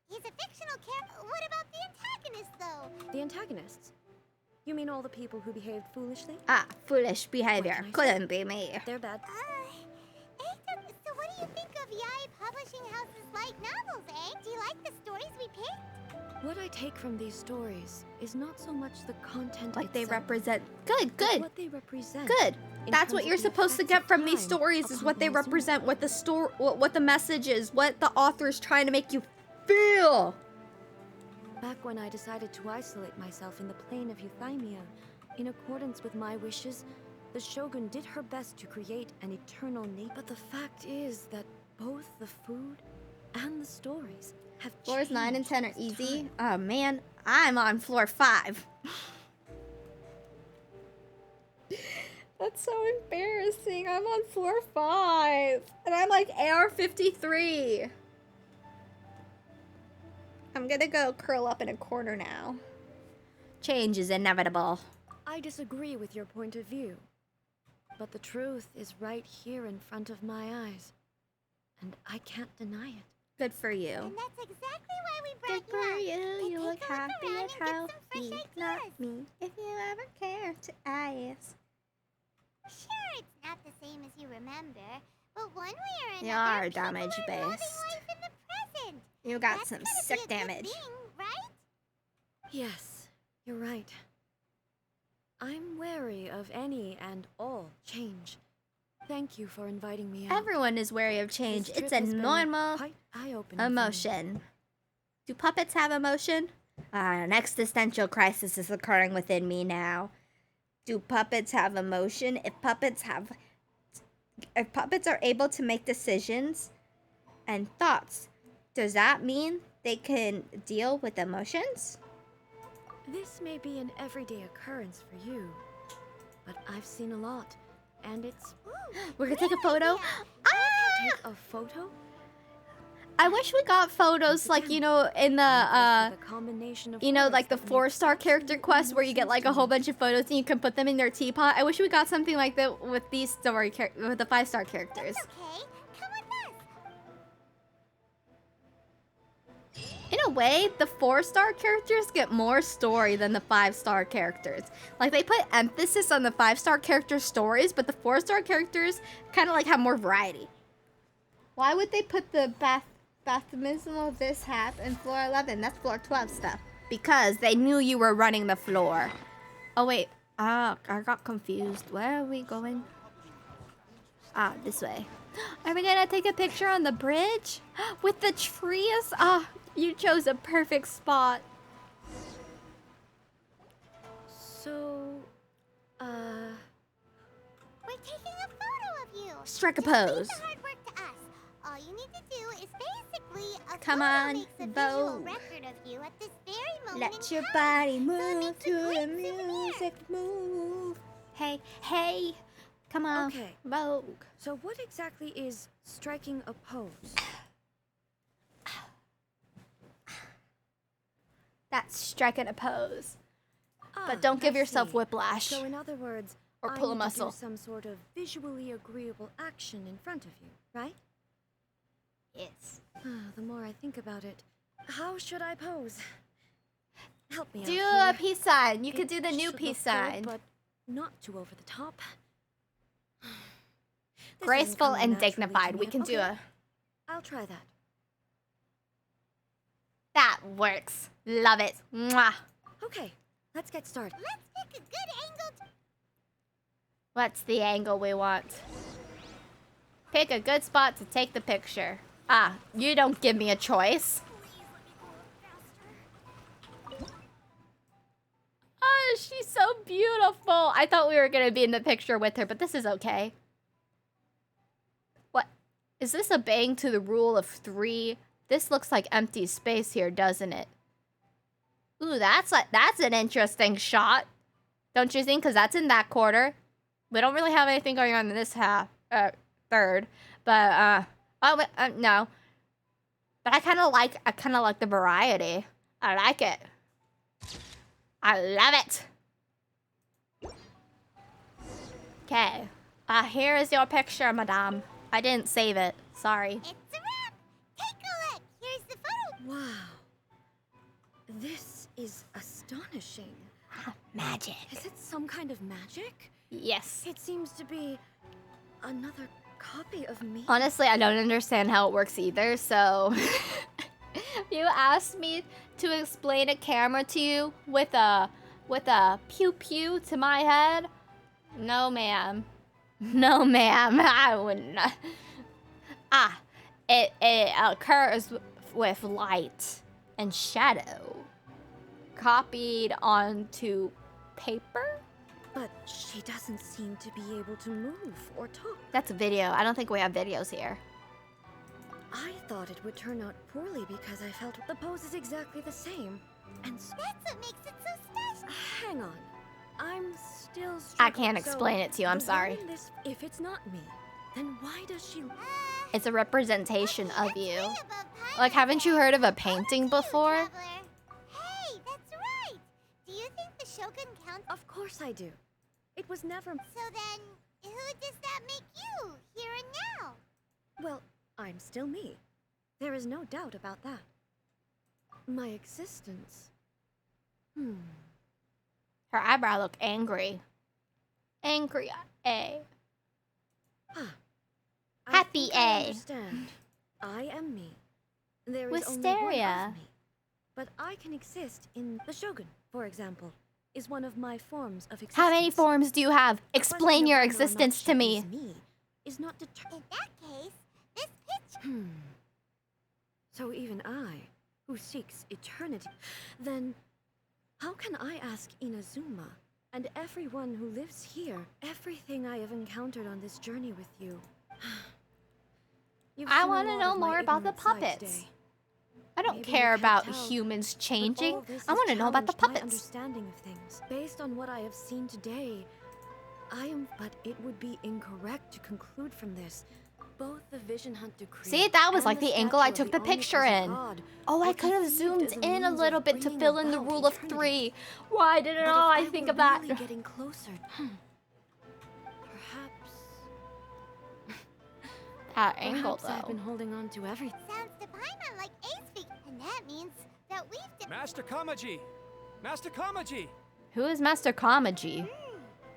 Speaker 5: He's a fictional character. What about the antagonist, though?
Speaker 8: The antagonists? You mean all the people who behaved foolishly?
Speaker 1: Ah, foolish behavior.
Speaker 8: What can I
Speaker 1: Couldn't be me.
Speaker 8: They're bad.
Speaker 5: So what do you think of Yae Publishing House's light novels, eh? Do you like the stories we picked?
Speaker 8: What I take from these stories is not so much the content
Speaker 1: What they
Speaker 8: itself,
Speaker 1: represent. Good,
Speaker 8: but
Speaker 1: good,
Speaker 8: what they represent.
Speaker 1: good.
Speaker 8: in
Speaker 1: That's
Speaker 8: terms
Speaker 1: what
Speaker 8: of
Speaker 1: you're
Speaker 8: the
Speaker 1: supposed to
Speaker 8: effects
Speaker 1: get
Speaker 8: of
Speaker 1: from these
Speaker 8: time
Speaker 1: stories is
Speaker 8: upon
Speaker 1: what they
Speaker 8: Inazuma.
Speaker 1: represent, what the story, what the message is, what the author is trying to make you feel.
Speaker 8: Back when I decided to isolate myself in the plain of Euthymia, in accordance with my wishes, the Shogun did her best to create an eternal nature. But the fact is that both the food and the stories have
Speaker 1: Floors 9 and 10 are
Speaker 8: changed with
Speaker 1: easy.
Speaker 8: time.
Speaker 1: Oh man, I'm on floor 5. That's so embarrassing. I'm on floor 5. And I'm like AR-53. I'm gonna go curl up in a corner now. Change is inevitable.
Speaker 8: I disagree with your point of view. But the truth is right here in front of my eyes. And I can't deny it.
Speaker 1: Good for you.
Speaker 5: And that's exactly why we
Speaker 1: Good
Speaker 5: brought
Speaker 1: for
Speaker 5: you up.
Speaker 1: you.
Speaker 5: To
Speaker 1: You
Speaker 5: take
Speaker 1: look
Speaker 5: a look
Speaker 1: happy
Speaker 5: around
Speaker 1: and
Speaker 5: and get some fresh
Speaker 1: healthy.
Speaker 5: ideas.
Speaker 1: Not me. If you ever care to ask.
Speaker 5: Sure, it's not the same as you remember, but one way or another,
Speaker 1: You are
Speaker 5: people
Speaker 1: damage
Speaker 5: are loving
Speaker 1: based.
Speaker 5: life in the present.
Speaker 1: You got
Speaker 5: That's
Speaker 1: some
Speaker 5: gotta be a
Speaker 1: sick
Speaker 5: good
Speaker 1: damage.
Speaker 5: thing, right?
Speaker 8: Yes, you're right. I'm wary of any and all change. Thank you for inviting me out.
Speaker 1: Everyone is wary of change.
Speaker 8: This
Speaker 1: It's
Speaker 8: trip
Speaker 1: a
Speaker 8: has been
Speaker 1: normal
Speaker 8: quite eye-opening for me.
Speaker 1: emotion. Do puppets have emotion? An existential crisis is occurring within me now. Do puppets have emotion? If puppets are able to make decisions and thoughts, does that mean they can deal with emotions?
Speaker 8: This may be an everyday occurrence for you, but I've seen a lot, and it's...
Speaker 1: We're gonna take a photo.
Speaker 8: Take a photo?
Speaker 1: I wish we got photos like, you know, in the you know, like the 4-star character quest where you get like a whole bunch of photos and you can put them in your teapot. I wish we got something like that with these with the 5-star characters.
Speaker 5: Okay, come with us.
Speaker 1: In a way, the 4-star characters get more story than the 5-star characters. Like, they put emphasis on the 5-star character stories, but the 4-star characters kind of like have more variety. Why would they put the baptismal this half in floor 11? That's floor 12 stuff. Because they knew you were running the floor. Oh, wait. I got confused. Where are we going? Ah, this way. Are we gonna take a picture on the bridge? With the trees? Ah, you chose a perfect spot.
Speaker 8: So,
Speaker 5: We're taking a photo of you.
Speaker 1: Strike a
Speaker 5: Just leave
Speaker 1: pose.
Speaker 5: the hard work to us. All you need to do is basically a
Speaker 1: Come
Speaker 5: photo
Speaker 1: on,
Speaker 5: makes a visual
Speaker 1: vote.
Speaker 5: record of you at this very moment
Speaker 1: Let
Speaker 5: in
Speaker 1: your
Speaker 5: time.
Speaker 1: body
Speaker 5: So it
Speaker 1: move
Speaker 5: makes
Speaker 1: to
Speaker 5: a
Speaker 1: the
Speaker 5: great souvenir.
Speaker 1: music move. Hey, hey. Come on.
Speaker 8: Okay.
Speaker 1: Vogue.
Speaker 8: so what exactly is striking a pose?
Speaker 1: That's striking a pose.
Speaker 8: Ah,
Speaker 1: But don't give
Speaker 8: I
Speaker 1: yourself
Speaker 8: see.
Speaker 1: whiplash.
Speaker 8: So in other words,
Speaker 1: Or
Speaker 8: I
Speaker 1: pull a
Speaker 8: need to
Speaker 1: muscle.
Speaker 8: do some sort of visually agreeable action in front of you, right?
Speaker 1: Yes.
Speaker 8: The more I think about it, how should I pose? Help me
Speaker 1: Do
Speaker 8: out
Speaker 1: a
Speaker 8: here.
Speaker 1: peace sign. You could
Speaker 8: It
Speaker 1: do the new
Speaker 8: should
Speaker 1: peace
Speaker 8: look good,
Speaker 1: sign.
Speaker 8: but not too over the top. This isn't
Speaker 1: Graceful
Speaker 8: coming
Speaker 1: and
Speaker 8: naturally to
Speaker 1: dignified. We
Speaker 8: me.
Speaker 1: can do
Speaker 8: Okay,
Speaker 1: a...
Speaker 8: I'll try that.
Speaker 1: That works. Love it. Mwah.
Speaker 8: Okay, let's get started.
Speaker 5: Let's pick a good angle to...
Speaker 1: What's the angle we want? Pick a good spot to take the picture. Ah, you don't give me a choice. Oh, she's so beautiful. I thought we were going to be in the picture with her, but this is okay. What? Is this obeying to the rule of 3? This looks like empty space here, doesn't it? Ooh, that's an interesting shot. Don't you think? Because that's in that quarter. We don't really have anything going on in this third. But, no. But I kind of like the variety. I like it. I love it. Okay. Here is your picture, madame. I didn't save it. Sorry.
Speaker 5: It's a wrap. Take a look. Here's the photo.
Speaker 8: Wow. This is astonishing.
Speaker 1: Magic.
Speaker 8: Is it some kind of magic?
Speaker 1: Yes.
Speaker 8: It seems to be another copy of me.
Speaker 1: Honestly, I don't understand how it works either, so... You asked me to explain a camera to you with a pew-pew to my head? No, ma'am. No, ma'am. I wouldn't. It occurs with light and shadow copied onto paper?
Speaker 8: But she doesn't seem to be able to move or talk.
Speaker 1: That's a video. I don't think we have videos here.
Speaker 8: I thought it would turn out poorly because I felt the pose is exactly the same. And
Speaker 5: That's what makes it so special.
Speaker 8: hang on. I'm still
Speaker 1: I
Speaker 8: struggling.
Speaker 1: can't explain it to you. I'm
Speaker 8: the
Speaker 1: sorry.
Speaker 8: one in this, if it's not me, then why does she...
Speaker 1: It's a representation of
Speaker 5: That's
Speaker 1: you.
Speaker 5: way above Pineapple.
Speaker 1: Like, haven't you heard of a painting
Speaker 5: Over to you,
Speaker 1: before?
Speaker 5: traveler. Hey, that's right. Do you think the Shogun counts?
Speaker 8: Of course I do. It was never...
Speaker 5: So then, who does that make you, here and now?
Speaker 8: Well, I'm still me. There is no doubt about that. My existence...
Speaker 1: Her eyebrow look angry. Angry A.
Speaker 8: I
Speaker 1: Happy
Speaker 8: think I
Speaker 1: A.
Speaker 8: understand. I am me. There is only one
Speaker 1: Wisteria.
Speaker 8: of me. But I can exist in the Shogun, for example. is one of my forms of existence.
Speaker 1: How many forms do you have?
Speaker 8: The
Speaker 1: Explain
Speaker 8: question
Speaker 1: your
Speaker 8: of whether or not
Speaker 1: existence
Speaker 8: she
Speaker 1: to me.
Speaker 8: is is not determined.
Speaker 5: In that case, this picture.
Speaker 8: So even I, who seeks eternity, then how can I ask Inazuma and everyone who lives here everything I have encountered on this journey with you? You've
Speaker 1: I
Speaker 8: seen a
Speaker 1: want to
Speaker 8: lot
Speaker 1: know
Speaker 8: of my
Speaker 1: more about the
Speaker 8: ignorant side
Speaker 1: puppets.
Speaker 8: today.
Speaker 1: I don't
Speaker 8: Maybe you
Speaker 1: care
Speaker 8: can't
Speaker 1: about
Speaker 8: tell,
Speaker 1: humans
Speaker 8: but
Speaker 1: changing.
Speaker 8: all this
Speaker 1: I
Speaker 8: has
Speaker 1: want to know about the
Speaker 8: challenged my
Speaker 1: puppets.
Speaker 8: understanding of things. Based on what I have seen today, but it would be incorrect to conclude from this. Both the Vision Hunt Decree.
Speaker 1: See, that was
Speaker 8: and
Speaker 1: like the angle I
Speaker 8: statue
Speaker 1: took
Speaker 8: of
Speaker 1: the picture
Speaker 8: omnipresent
Speaker 1: in.
Speaker 8: God
Speaker 1: Oh, I
Speaker 8: were
Speaker 1: could have
Speaker 8: conceived
Speaker 1: zoomed
Speaker 8: as a
Speaker 1: in a
Speaker 8: means
Speaker 1: little
Speaker 8: of
Speaker 1: bit to
Speaker 8: bringing
Speaker 1: fill in the
Speaker 8: about
Speaker 1: rule of
Speaker 8: eternity.
Speaker 1: 3. Why didn't
Speaker 8: But if
Speaker 1: I think
Speaker 8: were
Speaker 1: of that?
Speaker 8: really getting closer, perhaps
Speaker 1: That angle,
Speaker 8: perhaps I've been
Speaker 1: though.
Speaker 8: holding on to everything.
Speaker 5: Sounds to Paimon like ASSIT, and that means that we've
Speaker 4: Master Kamaji! Master Kamaji!
Speaker 1: Who is Master Kamaji?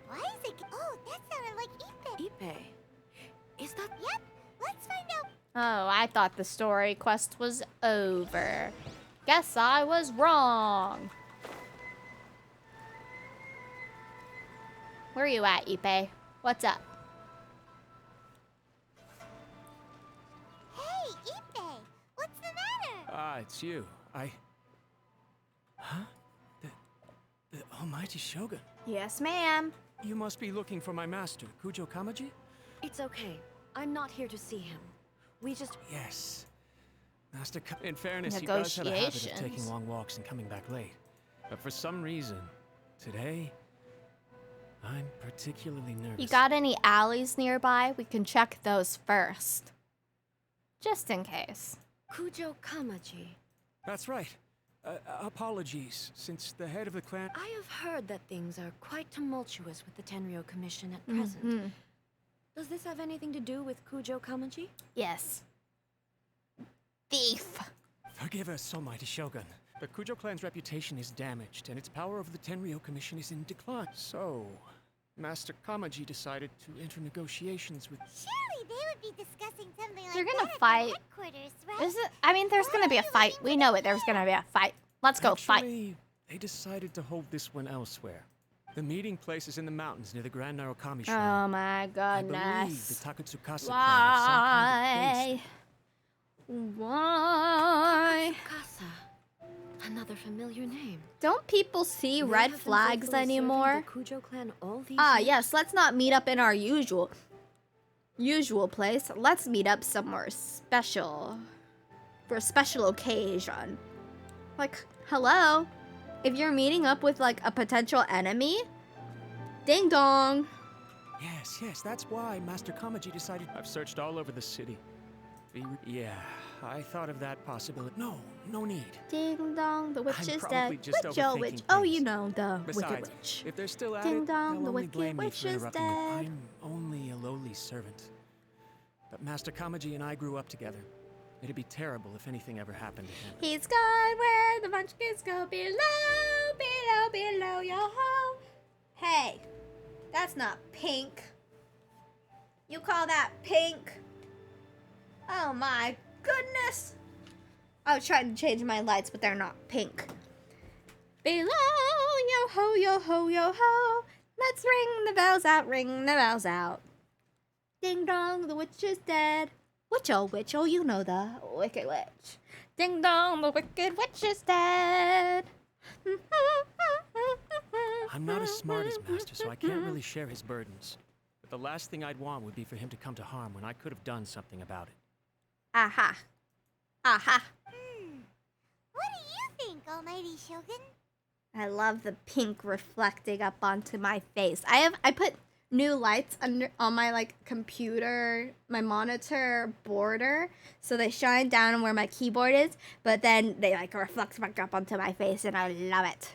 Speaker 5: Why is it? Oh, that sounded like Ipe.
Speaker 8: Ipe, is that?
Speaker 5: Yep. Let's find out.
Speaker 1: Oh, I thought the story quest was over. Guess I was wrong. Where are you at, Ipe? What's up?
Speaker 5: Hey, Ipe. What's the matter?
Speaker 4: Ah, it's you. Huh? The Almighty Shogun.
Speaker 1: Yes, ma'am.
Speaker 4: You must be looking for my master, Kujo Kamaji?
Speaker 8: It's okay. I'm not here to see him. We just.
Speaker 4: Yes. In fairness, he does have a habit of taking
Speaker 1: Negotiations.
Speaker 4: long walks and coming back late. But for some reason, today, I'm particularly nervous.
Speaker 1: You got any alleys nearby? We can check those first. Just in case.
Speaker 8: Kujo Kamaji.
Speaker 4: That's right. Apologies, since the head of the clan...
Speaker 8: I have heard that things are quite tumultuous with the Tenryo Commission at present.
Speaker 1: Mhm.
Speaker 8: Does this have anything to do with Kujo Kamaji?
Speaker 1: Yes. Thief.
Speaker 4: Forgive us, Almighty Shogun. The Kujo clan's reputation is damaged, and its power over the Tenryo Commission is in decline. So, Master Kamaji decided to enter negotiations with...
Speaker 5: Surely they would be discussing something like
Speaker 1: They're
Speaker 5: that
Speaker 1: gonna
Speaker 5: at
Speaker 1: fight.
Speaker 5: the headquarters, right?
Speaker 1: Is it? I mean, there's gonna be a fight. We know it. There's gonna be a fight. Let's go fight.
Speaker 4: Actually, they decided to hold this one elsewhere. The meeting place is in the mountains near the Grand Narukami Shrine.
Speaker 1: Oh my
Speaker 4: I believe the
Speaker 1: goodness.
Speaker 4: Takatsukasa clan have some kind of base.
Speaker 1: Why?
Speaker 8: Katsukasa. Another familiar name.
Speaker 1: Don't people see
Speaker 8: They
Speaker 1: red
Speaker 8: have been
Speaker 1: flags
Speaker 8: faithfully serving
Speaker 1: anymore?
Speaker 8: The Kujo clan all these
Speaker 1: Ah,
Speaker 8: years?
Speaker 1: yes. Let's not meet up in our usual place. Let's meet up somewhere special for a special occasion. Like, hello. If you're meeting up with like a potential enemy, ding dong.
Speaker 4: Yes, that's why Master Kamaji decided. I've searched all over the city. Yeah, I thought of that possibility. No need.
Speaker 1: Ding dong, the witch
Speaker 4: I'm
Speaker 1: is
Speaker 4: probably
Speaker 1: dead.
Speaker 4: just
Speaker 1: Witch, oh
Speaker 4: overthinking
Speaker 1: witch. Oh, you
Speaker 4: things.
Speaker 1: know, the wicked
Speaker 4: Besides,
Speaker 1: witch.
Speaker 4: if they're still at
Speaker 1: Ding
Speaker 4: it,
Speaker 1: dong,
Speaker 4: they'll
Speaker 1: the
Speaker 4: only
Speaker 1: wicked
Speaker 4: blame me
Speaker 1: witch
Speaker 4: for
Speaker 1: is
Speaker 4: interrupting them.
Speaker 1: dead.
Speaker 4: I'm only a lowly servant. But Master Kamaji and I grew up together. It'd be terrible if anything ever happened to him.
Speaker 1: He's gone where the munchkins go below, yo ho. Hey, that's not pink. You call that pink? Oh my goodness. I was trying to change my lights, but they're not pink. Below, yo ho, yo ho, yo ho. Let's ring the bells out. Ding dong, the witch is dead. Witch, oh, you know the wicked witch. Ding dong, the wicked witch is dead.
Speaker 4: I'm not as smart as Master, so I can't really share his burdens. But the last thing I'd want would be for him to come to harm when I could have done something about it.
Speaker 1: Aha. Aha.
Speaker 5: What do you think, Almighty Shogun?
Speaker 1: I love the pink reflecting up onto my face. I put new lights on my like computer, my monitor border, so they shine down on where my keyboard is, but then they like reflect back up onto my face, and I love it.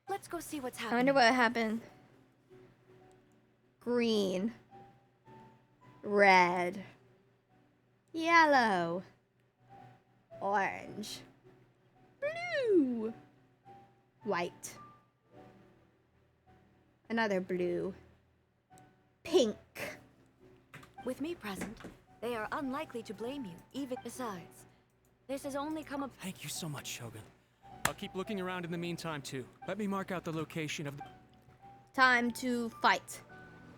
Speaker 8: Let's go see what's
Speaker 1: I
Speaker 8: happening.
Speaker 1: wonder what happened. Green. Red. Yellow. Orange. Blue. White. Another blue. Pink.
Speaker 8: With me present, they are unlikely to blame you, even besides. This has only come up.
Speaker 4: Thank you so much, Shogun. I'll keep looking around in the meantime, too. Let me mark out the location of the...
Speaker 1: Time to fight.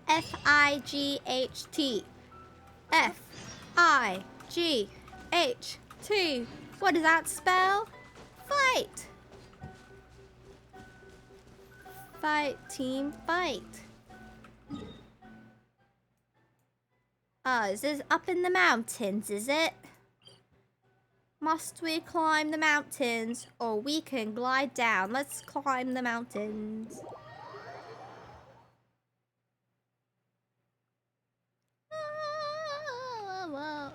Speaker 1: F-I-G-H-T. F-I-G-H-T. What does that spell? Fight. Fight, team, fight. Is this up in the mountains, is it? Must we climb the mountains, or we can glide down? Let's climb the mountains.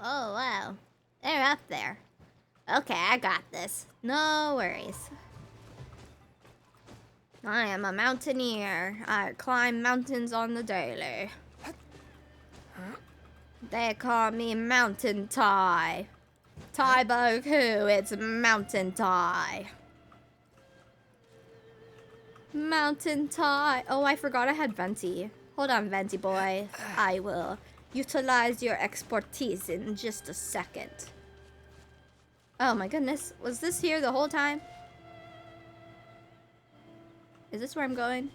Speaker 1: Oh, wow. They're up there. Okay, I got this. No worries. I am a mountaineer. I climb mountains on the daily. They call me Mountain Ty. Ty Bug who? It's Mountain Ty. Mountain Ty. Oh, I forgot I had Venti. Hold on, Venti boy. I will utilize your expertise in just a second. Oh my goodness. Was this here the whole time? Is this where I'm going?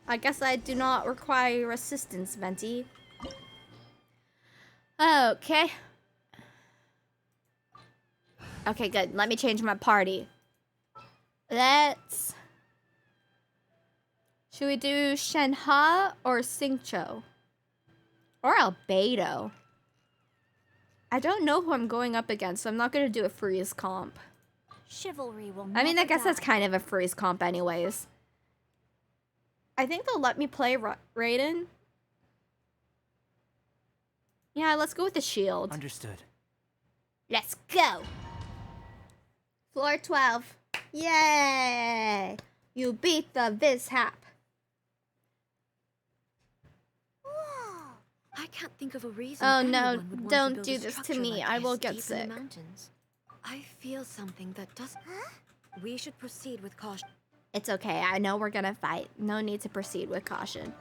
Speaker 1: I guess I do not require assistance, Venti. Okay. Okay, good. Let me change my party. Let's... Should we do Shenhe or Xingqiu? Or Albedo? I don't know who I'm going up against, so I'm not going to do a freeze comp.
Speaker 6: Chivalry will
Speaker 1: I mean, I guess
Speaker 6: die.
Speaker 1: that's kind of a freeze comp anyways. I think they'll let me play Raiden. Yeah, let's go with the shield.
Speaker 7: Understood.
Speaker 1: Let's go. Floor 12. Yay! You beat the Vizhap.
Speaker 5: Whoa.
Speaker 8: I can't think of a reason.
Speaker 1: Oh no,
Speaker 8: anyone would want to
Speaker 1: don't
Speaker 8: build
Speaker 1: do
Speaker 8: a
Speaker 1: this to
Speaker 8: structure
Speaker 1: me.
Speaker 8: like
Speaker 1: I will
Speaker 8: this
Speaker 1: get
Speaker 8: deep in
Speaker 1: sick.
Speaker 8: the mountains. I feel something that does.
Speaker 5: Huh?
Speaker 8: We should proceed with caution.
Speaker 1: It's okay. I know we're gonna fight. No need to proceed with caution.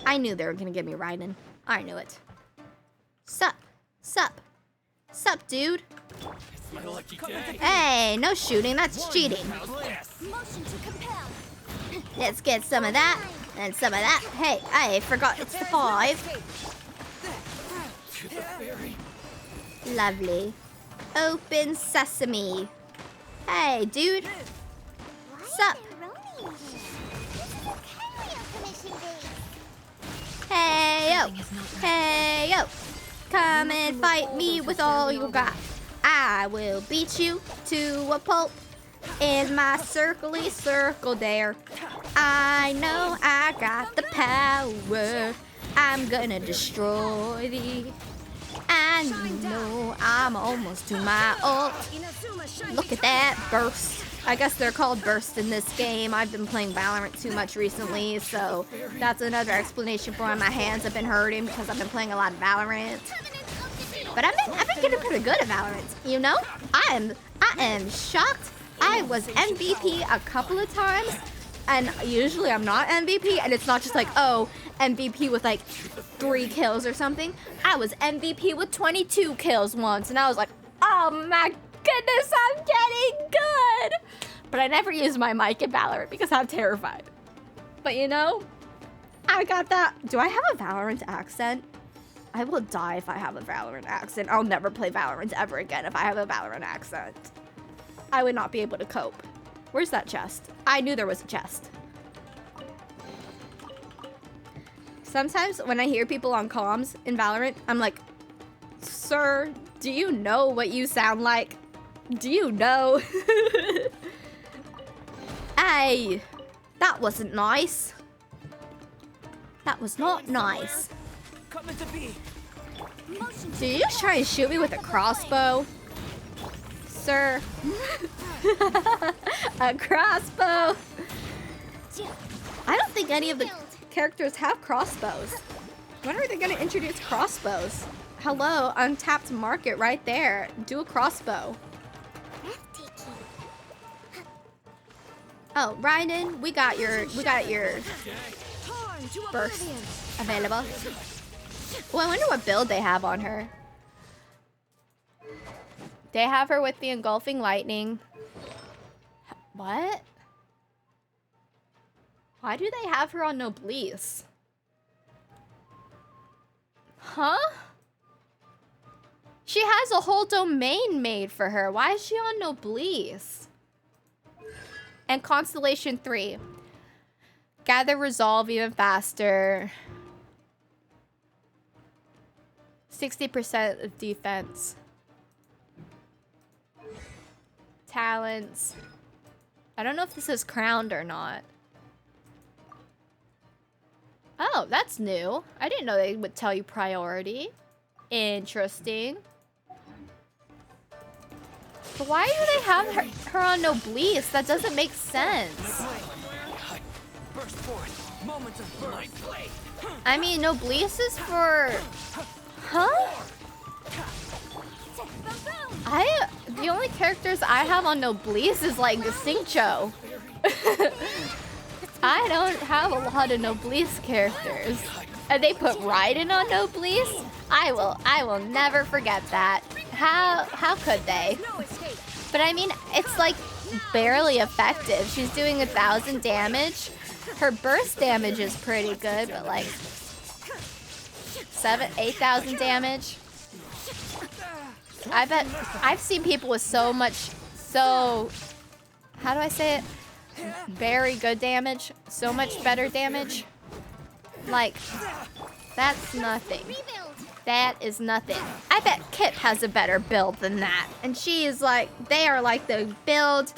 Speaker 1: I knew they were gonna give me Raiden. I knew it. Sup? Sup? Sup, dude?
Speaker 7: It's my lucky day.
Speaker 1: Hey, no shooting. That's cheating.
Speaker 5: Motion to compel.
Speaker 1: Let's get some of that and some of that. Hey, I forgot it's the 5. Lovely. Open sesame. Hey, dude.
Speaker 5: Why
Speaker 1: Sup?
Speaker 5: are there Ronin here? This is a Kairio Commission base.
Speaker 1: Hey, yo.
Speaker 8: Something is not right.
Speaker 1: Hey, yo. Come and fight me with all you got. I will beat you to a pulp in my circly circle there. I know I got the power. I'm gonna destroy thee. And you know I'm almost to my ult. Look at that burst. I guess they're called bursts in this game. I've been playing Valorant too much recently, so that's another explanation for why my hands have been hurting, because I've been playing a lot of Valorant. But I've been getting pretty good at Valorant. You know, I am shocked. I was MVP a couple of times, and usually I'm not MVP, and it's not just like, oh, MVP with like 3 kills or something. I was MVP with 22 kills once, and I was like, oh my goodness, I'm getting good. But I never use my mic in Valorant because I'm terrified. But you know, I got that. Do I have a Valorant accent? I will die if I have a Valorant accent. I'll never play Valorant ever again if I have a Valorant accent. I would not be able to cope. Where's that chest? I knew there was a chest. Sometimes when I hear people on comms in Valorant, I'm like, sir, do you know what you sound like? Do you know? Hey, that wasn't nice. That was not nice.
Speaker 7: Coming to be.
Speaker 1: Did you just try and shoot me with a crossbow? Sir. A crossbow. I don't think any of the characters have crossbows. When are they going to introduce crossbows? Hello, untapped market right there. Do a crossbow. Oh, Raiden, we got your burst available. Well, I wonder what build they have on her. They have her with the engulfing lightning. What? Why do they have her on Noblesse? Huh? She has a whole domain made for her. Why is she on Noblesse? And Constellation 3. Gather resolve even faster. 60% of defense. Talents. I don't know if this is crowned or not. Oh, that's new. I didn't know they would tell you priority. Interesting. But why do they have her on Noblesse? That doesn't make sense.
Speaker 7: Burst forth. Moments of burst.
Speaker 1: I mean, Noblesse is for... Huh? The only characters I have on Noblesse is like Xingqiu. I don't have a lot of Noblesse characters. And they put Raiden on Noblesse? I will never forget that. How could they? But I mean, it's like barely effective. She's doing 1,000 damage. Her burst damage is pretty good, but like 8,000 damage. I bet I've seen people with so how do I say it? Very good damage. So much better damage. Like, that's nothing. That is nothing. I bet Kip has a better build than that. And she is like, they are like the build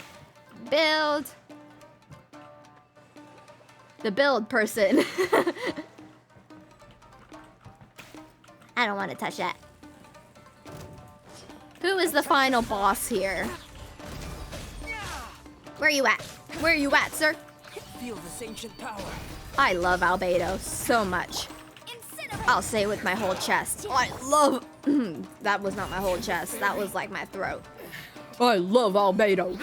Speaker 1: person. I don't want to touch that. Who is the final boss here? Where you at? Where you at, sir?
Speaker 7: Feel this ancient power.
Speaker 1: I love Albedo so much. I'll say with my whole chest. I love... That was not my whole chest. That was like my throat. I love Albedo.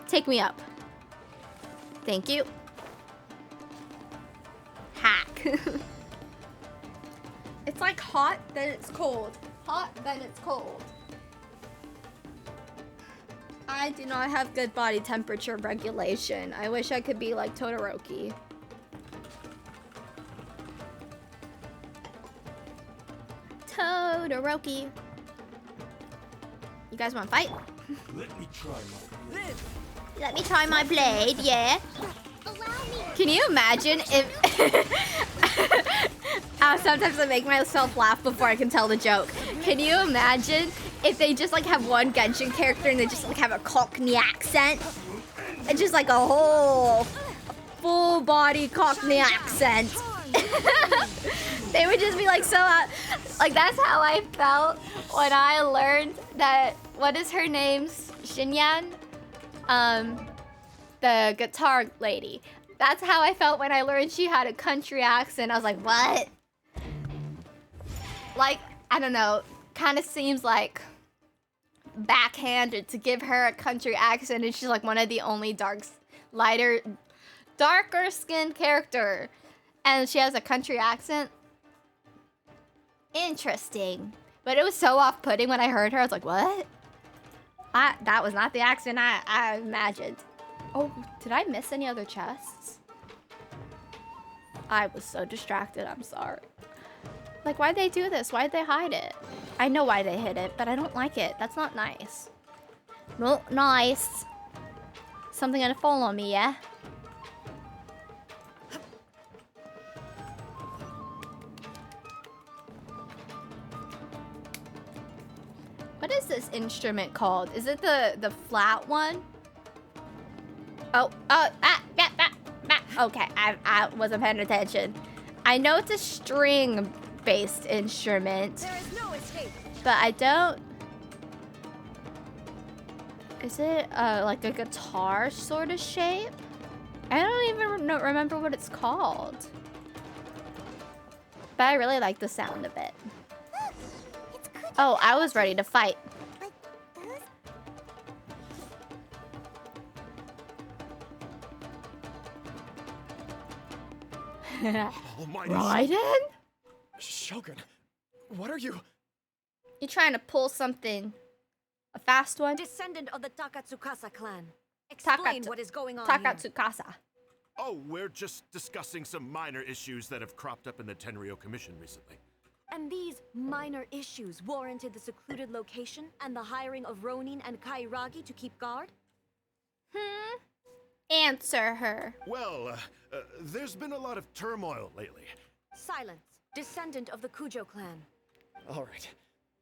Speaker 1: Take me up. Thank you. Hack. It's like hot, then it's cold. Hot, then it's cold. I do not have good body temperature regulation. I wish I could be like Todoroki. Todoroki. You guys want to fight?
Speaker 12: Let me try my blade.
Speaker 1: Let me try my blade, yeah. Can you imagine if... sometimes I make myself laugh before I can tell the joke. Can you imagine if they just like have one Genshin character and they just like have a Cockney accent? And just like a whole full body Cockney accent. They would just be like so like that's how I felt when I learned that, what is her name? Xinyan? The guitar lady. That's how I felt when I learned she had a country accent. I was like, what? Like, I don't know, kind of seems like backhanded to give her a country accent, and she's like one of the only darker skinned character, and she has a country accent. Interesting. But it was so off-putting when I heard her. I was like, what? That was not the accent I imagined. Oh, did I miss any other chests? I was so distracted, I'm sorry. Like, why'd they do this? Why'd they hide it? I know why they hid it, but I don't like it. That's not nice. Not nice. Something gonna fall on me, yeah? What is this instrument called? Is it the flat one? Okay, I wasn't paying attention. I know it's a string-based instrument.
Speaker 8: There is no escape.
Speaker 1: But I don't... Is it like a guitar sort of shape? I don't even remember what it's called. But I really like the sound of it. Oh, I was ready to fight. Raiden?
Speaker 3: Shogun, what are you?
Speaker 1: You're trying to pull something A fast one?
Speaker 8: Descendant of the Takatsukasa clan. Explain what is going on here.
Speaker 1: Takatsukasa.
Speaker 12: Oh, we're just discussing some minor issues that have cropped up in the Tenryou Commission recently.
Speaker 8: And these minor issues warranted the secluded location and the hiring of Ronin and Kairagi to keep guard?
Speaker 1: Answer her.
Speaker 12: Well, there's been a lot of turmoil lately.
Speaker 8: Silence. Descendant of the Kujo clan.
Speaker 3: All right.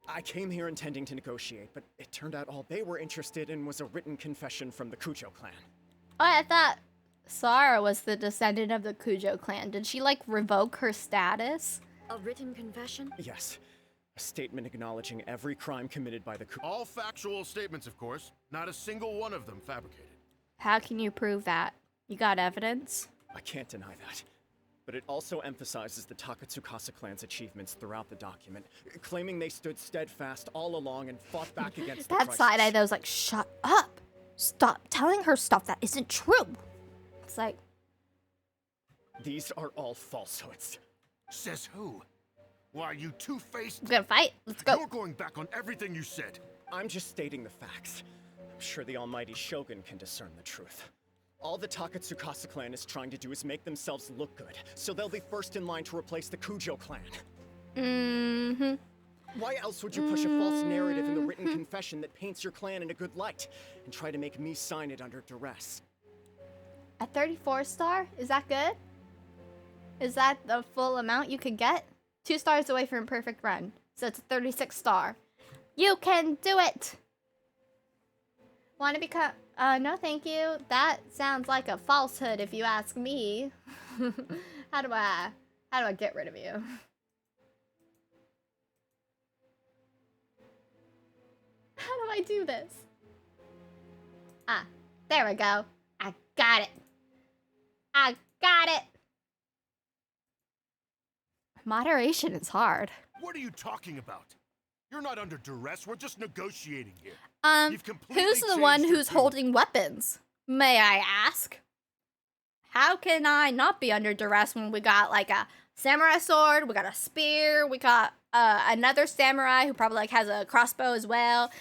Speaker 3: I came here intending to negotiate, but it turned out all they were interested in was a written confession from the Kujo clan.
Speaker 1: Oh, I thought Sara was the descendant of the Kujo clan. Did she, like, revoke her status?
Speaker 8: A written confession?
Speaker 3: Yes. A statement acknowledging every crime committed by the Kujo.
Speaker 12: All factual statements, of course. Not a single one of them fabricated.
Speaker 1: How can you prove that? You got evidence?
Speaker 3: I can't deny that. But it also emphasizes the Takatsukasa clan's achievements throughout the document, claiming they stood steadfast all along and fought back against the
Speaker 1: That
Speaker 3: crisis.
Speaker 1: side eye, though, was like, shut up! Stop telling her stuff that isn't true! It's like...
Speaker 3: These are all falsehoods.
Speaker 12: Says who? Why, you two-faced...
Speaker 1: We're gonna fight? Let's go.
Speaker 12: You're going back on everything you said.
Speaker 3: I'm just stating the facts. I'm sure the almighty Shogun can discern the truth. All the Takatsukasa clan is trying to do is make themselves look good, so they'll be first in line to replace the Kujo clan. Why else would you push a false narrative in the written confession that paints your clan in a good light, and try to make me sign it under duress?
Speaker 1: A 34 star? Is that good? Is that the full amount you could get? 2 stars away from a perfect run. So it's a 36 star. You can do it! Want to become... no thank you. That sounds like a falsehood if you ask me. How do I get rid of you? How do I do this? Ah, there we go. I got it. I got it. Moderation is hard.
Speaker 12: What are you talking about? You're not under duress. We're just negotiating here. You've completely
Speaker 1: Who's the
Speaker 12: changed
Speaker 1: one
Speaker 12: your
Speaker 1: who's
Speaker 12: tune.
Speaker 1: holding weapons? May I ask? How can I not be under duress when we got like a samurai sword, we got a spear, we got another samurai who probably like has a crossbow as well,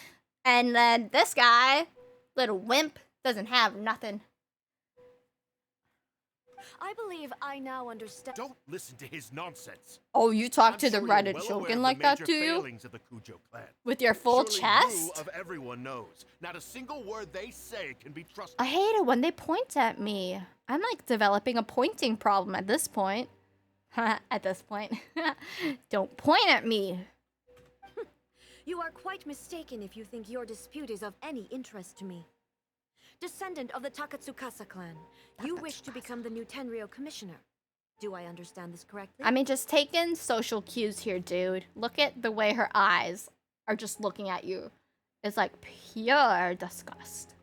Speaker 1: and then this guy, little wimp, doesn't have nothing.
Speaker 8: I believe I now understand.
Speaker 12: Don't listen to his nonsense.
Speaker 1: Oh, you talk
Speaker 12: I'm
Speaker 1: to the
Speaker 12: sure you're
Speaker 1: Reddit
Speaker 12: well aware
Speaker 1: Shogun
Speaker 12: of
Speaker 1: like
Speaker 12: the
Speaker 1: that,
Speaker 12: major
Speaker 1: do you?
Speaker 12: failings of the Kujo clan.
Speaker 1: With your full
Speaker 12: Surely
Speaker 1: chest?
Speaker 12: You of everyone knows. Not a single word they say can be trusted.
Speaker 1: I hate it when they point at me. I'm like developing a pointing problem at this point. At this point. Don't point at me.
Speaker 8: You are quite mistaken if you think your dispute is of any interest to me. Descendant of the Takatsukasa clan, you wish to become the new Tenryou commissioner. Do I understand this correctly?
Speaker 1: I mean, just take in social cues here, dude. Look at the way her eyes are just looking at you. It's like pure disgust.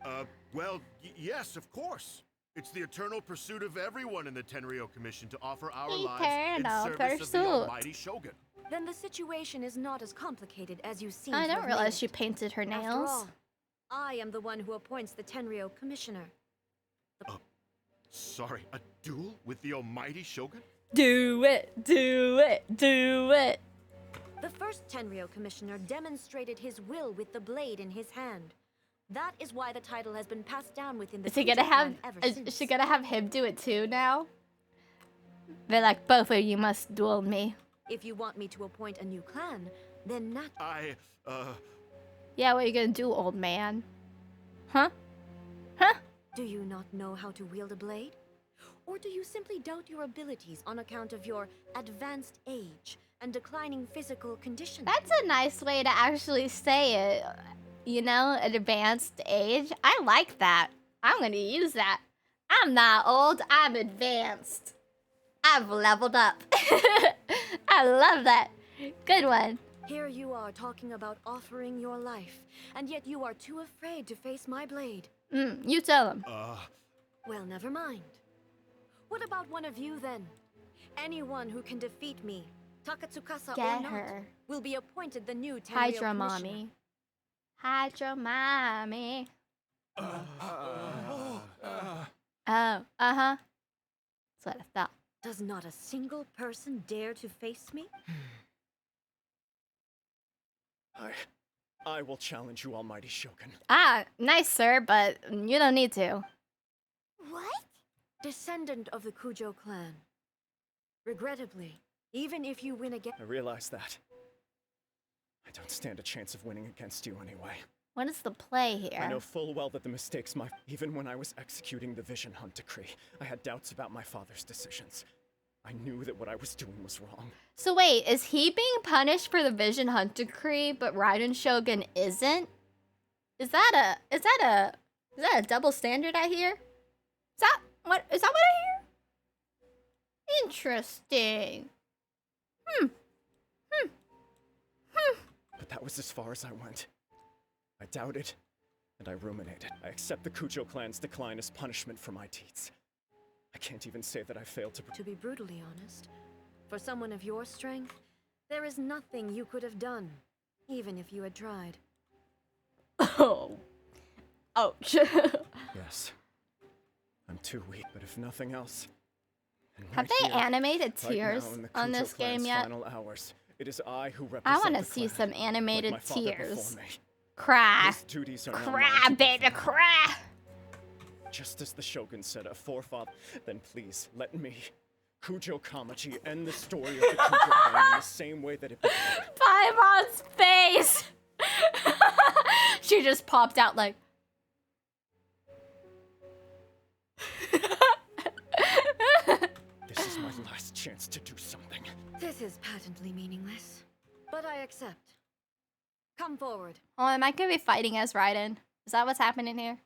Speaker 12: Well, yes, of course. It's the eternal pursuit of everyone in the Tenryou Commission to offer our lives in
Speaker 1: Eternal
Speaker 12: service of the
Speaker 1: pursuit.
Speaker 12: almighty Shogun.
Speaker 8: Then the situation is not as complicated as you seem
Speaker 1: I
Speaker 8: to
Speaker 1: don't
Speaker 8: have
Speaker 1: realize
Speaker 8: made
Speaker 1: she
Speaker 8: it.
Speaker 1: painted her
Speaker 8: After
Speaker 1: nails.
Speaker 8: all, I am the one who appoints the Tenryou commissioner.
Speaker 12: Sorry, a duel with the almighty Shogun?
Speaker 1: Do it, do it, do it.
Speaker 8: The first Tenryou commissioner demonstrated his will with the blade in his hand. That is why the title has been passed down within the
Speaker 1: Is he gonna
Speaker 8: Kujo
Speaker 1: have?
Speaker 8: clan ever
Speaker 1: Is
Speaker 8: since.
Speaker 1: she gonna have him do it too now? They're like, both of you must duel me.
Speaker 8: If you want me to appoint a new clan, then not.
Speaker 1: Yeah, what are you gonna do, old man? Huh? Huh?
Speaker 8: Do you not know how to wield a blade? Or do you simply doubt your abilities on account of your advanced age and declining physical condition?
Speaker 1: That's a nice way to actually say it. You know, an advanced age. I like that. I'm gonna use that. I'm not old, I'm advanced. I've leveled up. I love that. Good one.
Speaker 8: Here you are talking about offering your life, and yet you are too afraid to face my blade.
Speaker 1: You tell him.
Speaker 8: Well, never mind. What about one of you then? Anyone who can defeat me, Takatsukasa or
Speaker 1: Get
Speaker 8: not,
Speaker 1: her.
Speaker 8: will be appointed the new Tenryou
Speaker 1: Hydra
Speaker 8: commissioner.
Speaker 1: mommy. Hydra mommy. Oh, uh-huh. That's what I thought.
Speaker 8: Does not a single person dare to face me?
Speaker 3: I will challenge you, Almighty Shogun.
Speaker 1: Ah, nice, sir, but you don't need to.
Speaker 5: What?
Speaker 8: Descendant of the Kujo clan. Regrettably, even if you win again...
Speaker 3: I realize that. I don't stand a chance of winning against you anyway.
Speaker 1: What is the play here?
Speaker 3: I know full well that the mistakes even when I was executing the Vision Hunt decree, I had doubts about my father's decisions. I knew that what I was doing was wrong.
Speaker 1: So wait, is he being punished for the Vision Hunt decree, but Raiden Shogun isn't? Is that a double standard I hear? Is that what I hear? Interesting.
Speaker 3: But that was as far as I went. I doubted, and I ruminated. I accept the Kujo clan's decline as punishment for my deeds. I can't even say that I failed to...
Speaker 8: To be brutally honest, for someone of your strength, there is nothing you could have done, even if you had tried.
Speaker 1: Oh. Ouch.
Speaker 3: Yes. I'm too weak, but if nothing else...
Speaker 1: Have they animated
Speaker 3: right
Speaker 1: tears
Speaker 3: now in the
Speaker 1: on
Speaker 3: Kujo
Speaker 1: this game
Speaker 3: clan's
Speaker 1: yet?
Speaker 3: Final hours, it is I who represent
Speaker 1: I want to
Speaker 3: the
Speaker 1: see
Speaker 3: clan,
Speaker 1: some animated
Speaker 3: like my father before
Speaker 1: tears.
Speaker 3: me.
Speaker 1: Cry.
Speaker 3: His duties are now
Speaker 1: Cry,
Speaker 3: mine to
Speaker 1: baby,
Speaker 3: perform.
Speaker 1: cry.
Speaker 3: Just as the Shogun said, a forefather, then please let me, Kujo Kamaji, end the story of the Kujo clan in the same way that it began.
Speaker 1: Paimon's face. She just popped out like.
Speaker 3: This is my last chance to do something.
Speaker 8: This is patently meaningless, but I accept. Come forward.
Speaker 1: Oh, am I gonna be fighting as Raiden? Is that what's happening here?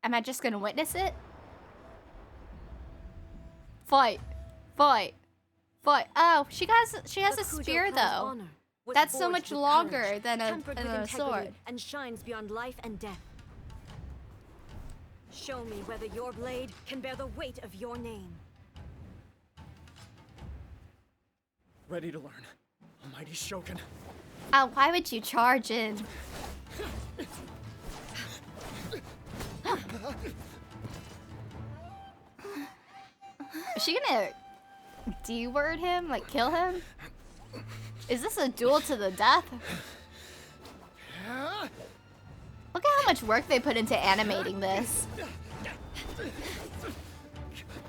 Speaker 1: Am I just gonna witness it? Fight, fight, fight. Oh, she has a spear though. That's so much longer than a sword.
Speaker 8: And shines beyond life and death. Show me whether your blade can bear the weight of your name.
Speaker 3: Ready to learn. Almighty Shogun.
Speaker 1: Oh, why would you charge in? Is she gonna D-word him? Like, kill him? Is this a duel to the death? Look at how much work they put into animating this.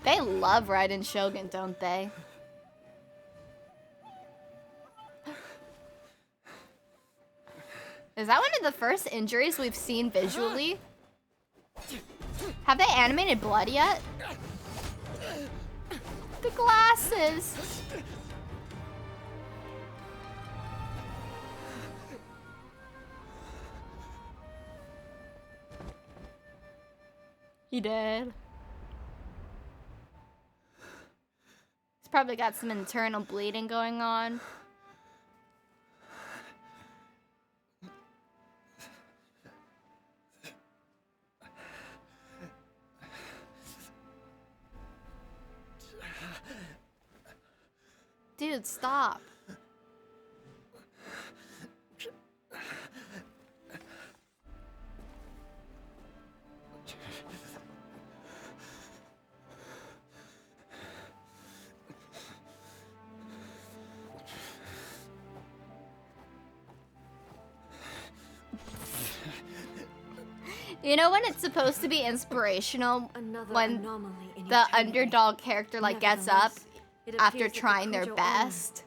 Speaker 1: They love Raiden Shogun, don't they? Is that one of the first injuries we've seen visually? Have they animated blood yet? The glasses! He did. He's probably got some internal bleeding going on. Dude, stop. You know when it's supposed to be inspirational? When the underdog character like gets up after trying their best.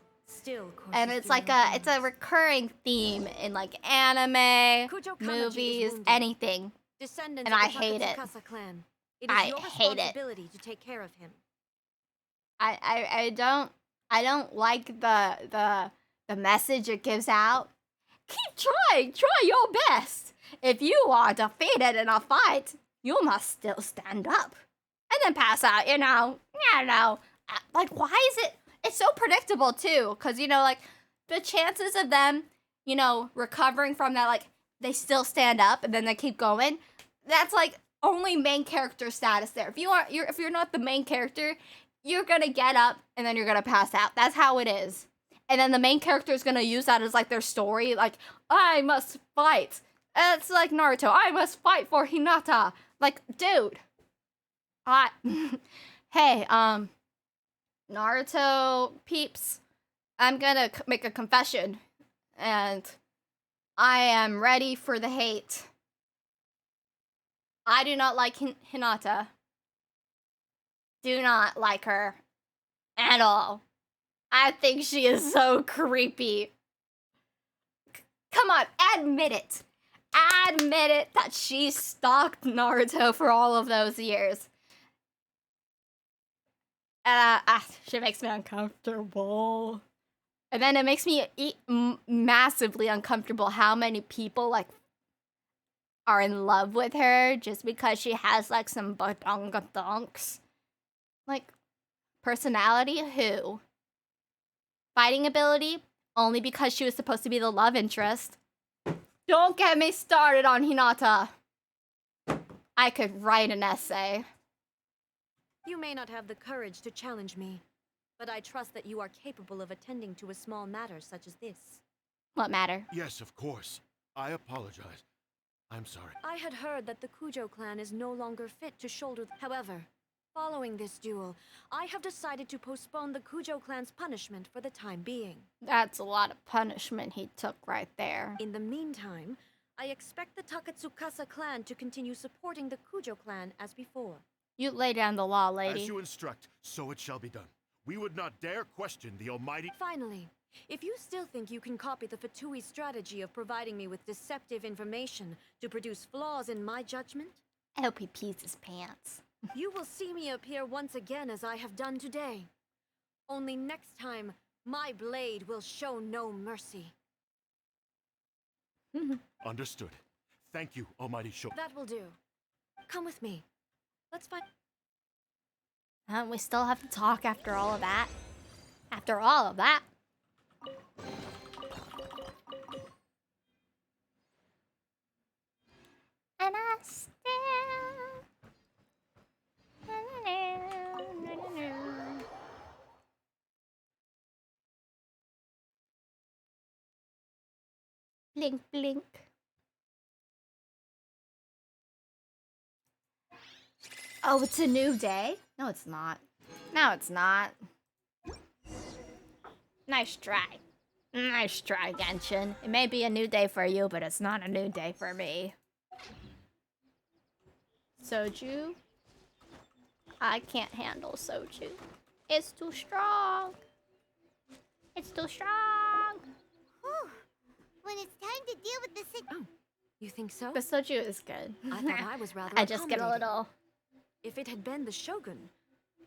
Speaker 1: And it's like it's a recurring theme in like anime, movies, anything. And I hate it. I hate it.
Speaker 8: To take care of him.
Speaker 1: I don't like the message it gives out. Keep trying, try your best. If you are defeated in a fight, you must still stand up. And then pass out, you know. I don't know. Like, why is it? It's so predictable, too. Because, you know, like, the chances of them, you know, recovering from that, like, they still stand up and then they keep going. That's, like, only main character status there. If you're not the main character, you're gonna get up and then you're gonna pass out. That's how it is. And then the main character is gonna use that as, like, their story. Like, I must fight. It's like Naruto. I must fight for Hinata. Like, dude. Hey, Naruto peeps. I'm gonna make a confession, and I am ready for the hate. I do not like Hinata. Do not like her at all. I think she is so creepy. Come on, admit it. Admit it that she stalked Naruto for all of those years. She makes me uncomfortable. And then it makes me massively uncomfortable how many people, like, are in love with her just because she has, like, some badongadonks. Like, personality? Who? Fighting ability? Only because she was supposed to be the love interest. Don't get me started on Hinata. I could write an essay.
Speaker 8: You may not have the courage to challenge me, but I trust that you are capable of attending to a small matter such as this.
Speaker 1: What matter?
Speaker 12: Yes, of course. I apologize. I'm sorry.
Speaker 8: I had heard that the Kujo clan is no longer fit to shoulder. However, following this duel, I have decided to postpone the Kujo clan's punishment for the time being.
Speaker 1: That's a lot of punishment he took right there.
Speaker 8: In the meantime, I expect the Takatsukasa clan to continue supporting the Kujo clan as before.
Speaker 1: You lay down the law, lady.
Speaker 12: As you instruct, so it shall be done. We would not dare question the almighty—
Speaker 8: Finally, if you still think you can copy the Fatui strategy of providing me with deceptive information to produce flaws in my judgment,
Speaker 1: I hope he pees his pants.
Speaker 8: you will see me appear once again as I have done today. Only next time, my blade will show no mercy.
Speaker 12: Understood. Thank you, almighty Shogun.
Speaker 8: That will do. Come with me. Let's find—
Speaker 1: We still have to talk after all of that. After all of that. And I still... Blink, blink. Oh, it's a new day? No, it's not. No, it's not. Nice try. Nice try, Genshin. It may be a new day for you, but it's not a new day for me. Soju? I can't handle Soju. It's too strong. It's too strong.
Speaker 5: Whew. When it's time to deal with the
Speaker 8: Oh, you think so?
Speaker 1: The Soju is good.
Speaker 8: I thought I was rather
Speaker 1: I just get a
Speaker 8: accommodating.
Speaker 1: little...
Speaker 8: If it had been the Shogun,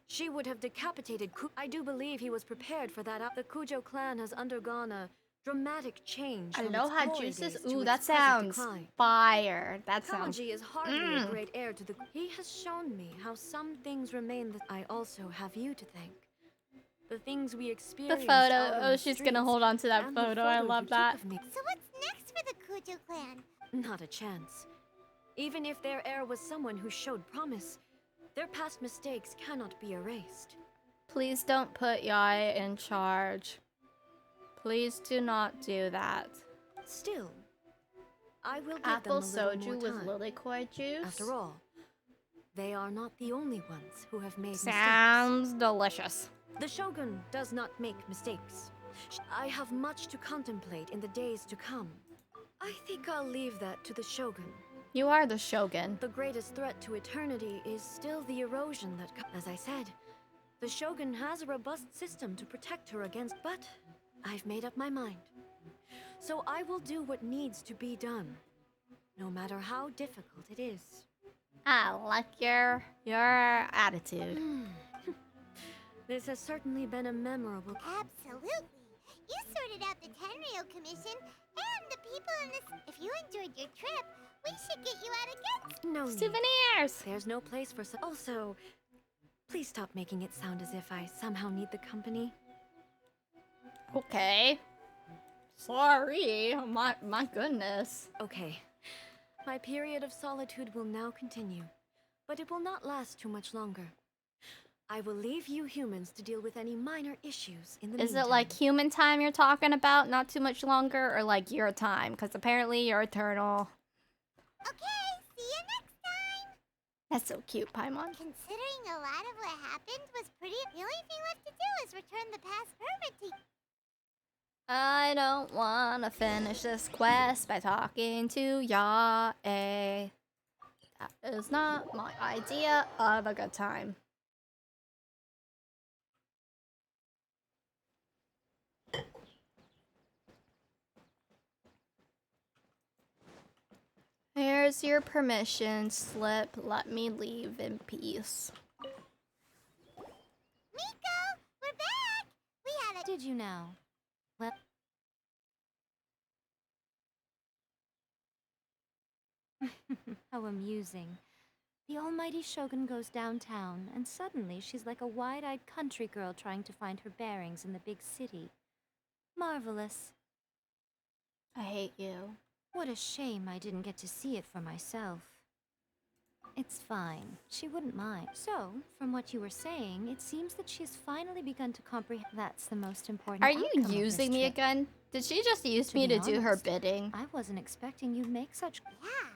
Speaker 8: she would have decapitated I do believe he was prepared for that. The Kujo clan has undergone a dramatic change from its
Speaker 1: Aloha
Speaker 8: glory
Speaker 1: juices?
Speaker 8: days to
Speaker 1: Ooh,
Speaker 8: its
Speaker 1: that
Speaker 8: present
Speaker 1: sounds
Speaker 8: decline.
Speaker 1: fire. That sounds...
Speaker 8: Kamaji is hardly a great heir to the... He has shown me how some things remain that I also have you to thank. The things we
Speaker 1: The
Speaker 8: experienced
Speaker 1: photo.
Speaker 8: out on
Speaker 1: Oh,
Speaker 8: the
Speaker 1: she's gonna
Speaker 8: streets
Speaker 1: hold on to that
Speaker 8: and the
Speaker 1: photo. I
Speaker 8: photo
Speaker 1: love
Speaker 8: you took
Speaker 1: that.
Speaker 8: of me.
Speaker 5: So what's next for the Kujo clan?
Speaker 8: Not a chance. Even if their heir was someone who showed promise, their past mistakes cannot be erased.
Speaker 1: Please don't put Yai in charge. Please do not do that.
Speaker 8: Still, I will give
Speaker 1: Apple
Speaker 8: them a little
Speaker 1: soju
Speaker 8: more
Speaker 1: with
Speaker 8: time.
Speaker 1: lilikoi juice?
Speaker 8: After all, they are not the only ones who have made
Speaker 1: Sounds delicious.
Speaker 8: mistakes. The Shogun does not make mistakes. I have much to contemplate in the days to come. I think I'll leave that to the Shogun.
Speaker 1: You are the Shogun.
Speaker 8: The greatest threat to eternity is still the erosion that as I said, the Shogun has a robust system to protect her against, but I've made up my mind. So I will do what needs to be done, no matter how difficult it is.
Speaker 1: I like your attitude.
Speaker 8: This has certainly been a memorable...
Speaker 5: Absolutely. You sorted out the Tenryo Commission and the people in this... If you enjoyed your trip, we should get you out again.
Speaker 8: No need.
Speaker 1: Souvenirs!
Speaker 8: There's no place for... Also, please stop making it sound as if I somehow need the company.
Speaker 1: Okay. Sorry. My goodness.
Speaker 8: Okay. My period of solitude will now continue, but it will not last too much longer. I will leave you humans to deal with any minor issues in the
Speaker 1: Is
Speaker 8: meantime.
Speaker 1: it like human time you're talking about, not too much longer, or like your time? Because apparently you're eternal.
Speaker 5: Okay, see you next time.
Speaker 1: That's so cute, Paimon.
Speaker 5: Considering a lot of what happened was pretty... The only thing left to do is return the past permit to...
Speaker 1: I don't want to finish this quest by talking to Yae. That is not my idea of a good time. Here's your permission slip. Let me leave in peace.
Speaker 5: Miko, we're back! We had a—
Speaker 6: Did you now? Well, how amusing. The almighty Shogun goes downtown, and suddenly she's like a wide-eyed country girl trying to find her bearings in the big city. Marvelous.
Speaker 1: I hate you.
Speaker 6: What a shame I didn't get to see it for myself. It's fine. She wouldn't mind. So, from what you were saying, it seems that she's finally begun to comprehend. That's the most important
Speaker 1: Are you
Speaker 6: outcome of this
Speaker 1: using me
Speaker 6: trip.
Speaker 1: again? Did she just use
Speaker 6: To
Speaker 1: me
Speaker 6: be
Speaker 1: to do her
Speaker 6: honest,
Speaker 1: bidding?
Speaker 6: I wasn't expecting you'd make such...
Speaker 5: Yeah,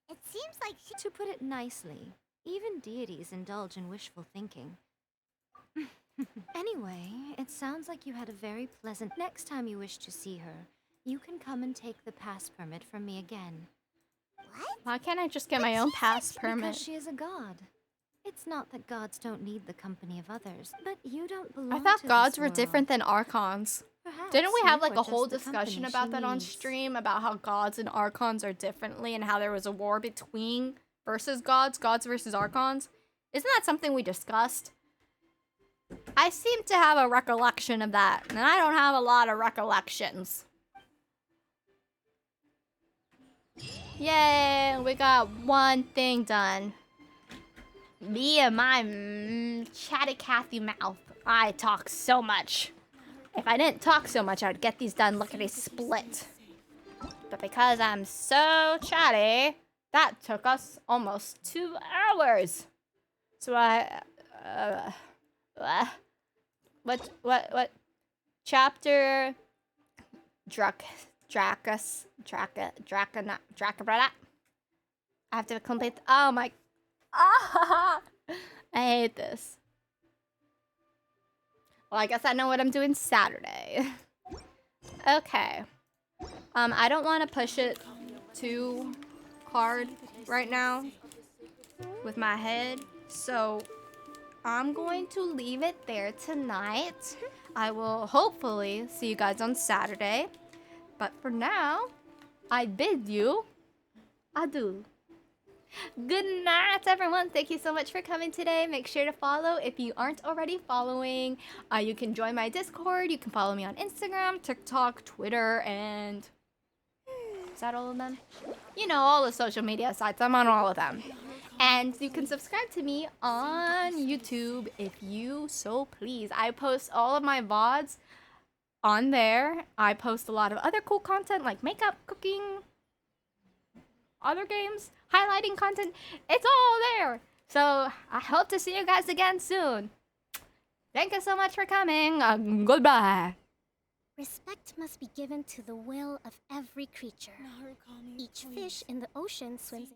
Speaker 5: it seems like she—
Speaker 6: To put it nicely, even deities indulge in wishful thinking. Anyway, it sounds like you had a very pleasant... Next time you wish to see her, you can come and take the pass permit from me again.
Speaker 5: What?
Speaker 1: Why can't I just get my own pass permit?
Speaker 6: Because she is a god. It's not that gods don't need the company of others, but you don't belong
Speaker 1: I thought
Speaker 6: to
Speaker 1: gods
Speaker 6: this
Speaker 1: were
Speaker 6: world.
Speaker 1: different than archons.
Speaker 6: Perhaps
Speaker 1: Didn't we
Speaker 6: you
Speaker 1: have like
Speaker 6: are
Speaker 1: a whole
Speaker 6: just the
Speaker 1: discussion
Speaker 6: company
Speaker 1: about
Speaker 6: she
Speaker 1: that on
Speaker 6: needs.
Speaker 1: stream? About how gods and archons are differently and how there was a war between versus gods versus archons? Isn't that something we discussed? I seem to have a recollection of that, and I don't have a lot of recollections. Yay, we got one thing done. Me and my chatty Cathy mouth. I talk so much. If I didn't talk so much, I'd get these done lickety split. But because I'm so chatty, that took us almost 2 hours. So what chapter Dracus Dracabra. I have to complete. Oh my. Ah! I hate this. Well, I guess I know what I'm doing Saturday. Okay. I don't want to push it too hard right now with my head, so I'm going to leave it there tonight. I will hopefully see you guys on Saturday. But for now, I bid you adieu. Good night, everyone. Thank you so much for coming today. Make sure to follow if you aren't already following. You can join my Discord. You can follow me on Instagram, TikTok, Twitter, and... Is that all of them? You know, all the social media sites. I'm on all of them. And you can subscribe to me on YouTube if you so please. I post all of my VODs on there. I post a lot of other cool content like makeup, cooking, other games, highlighting content. It's all there. So I hope to see you guys again soon. Thank you so much for coming. Goodbye.
Speaker 5: Respect must be given to the will of every creature. Each fish in the ocean swims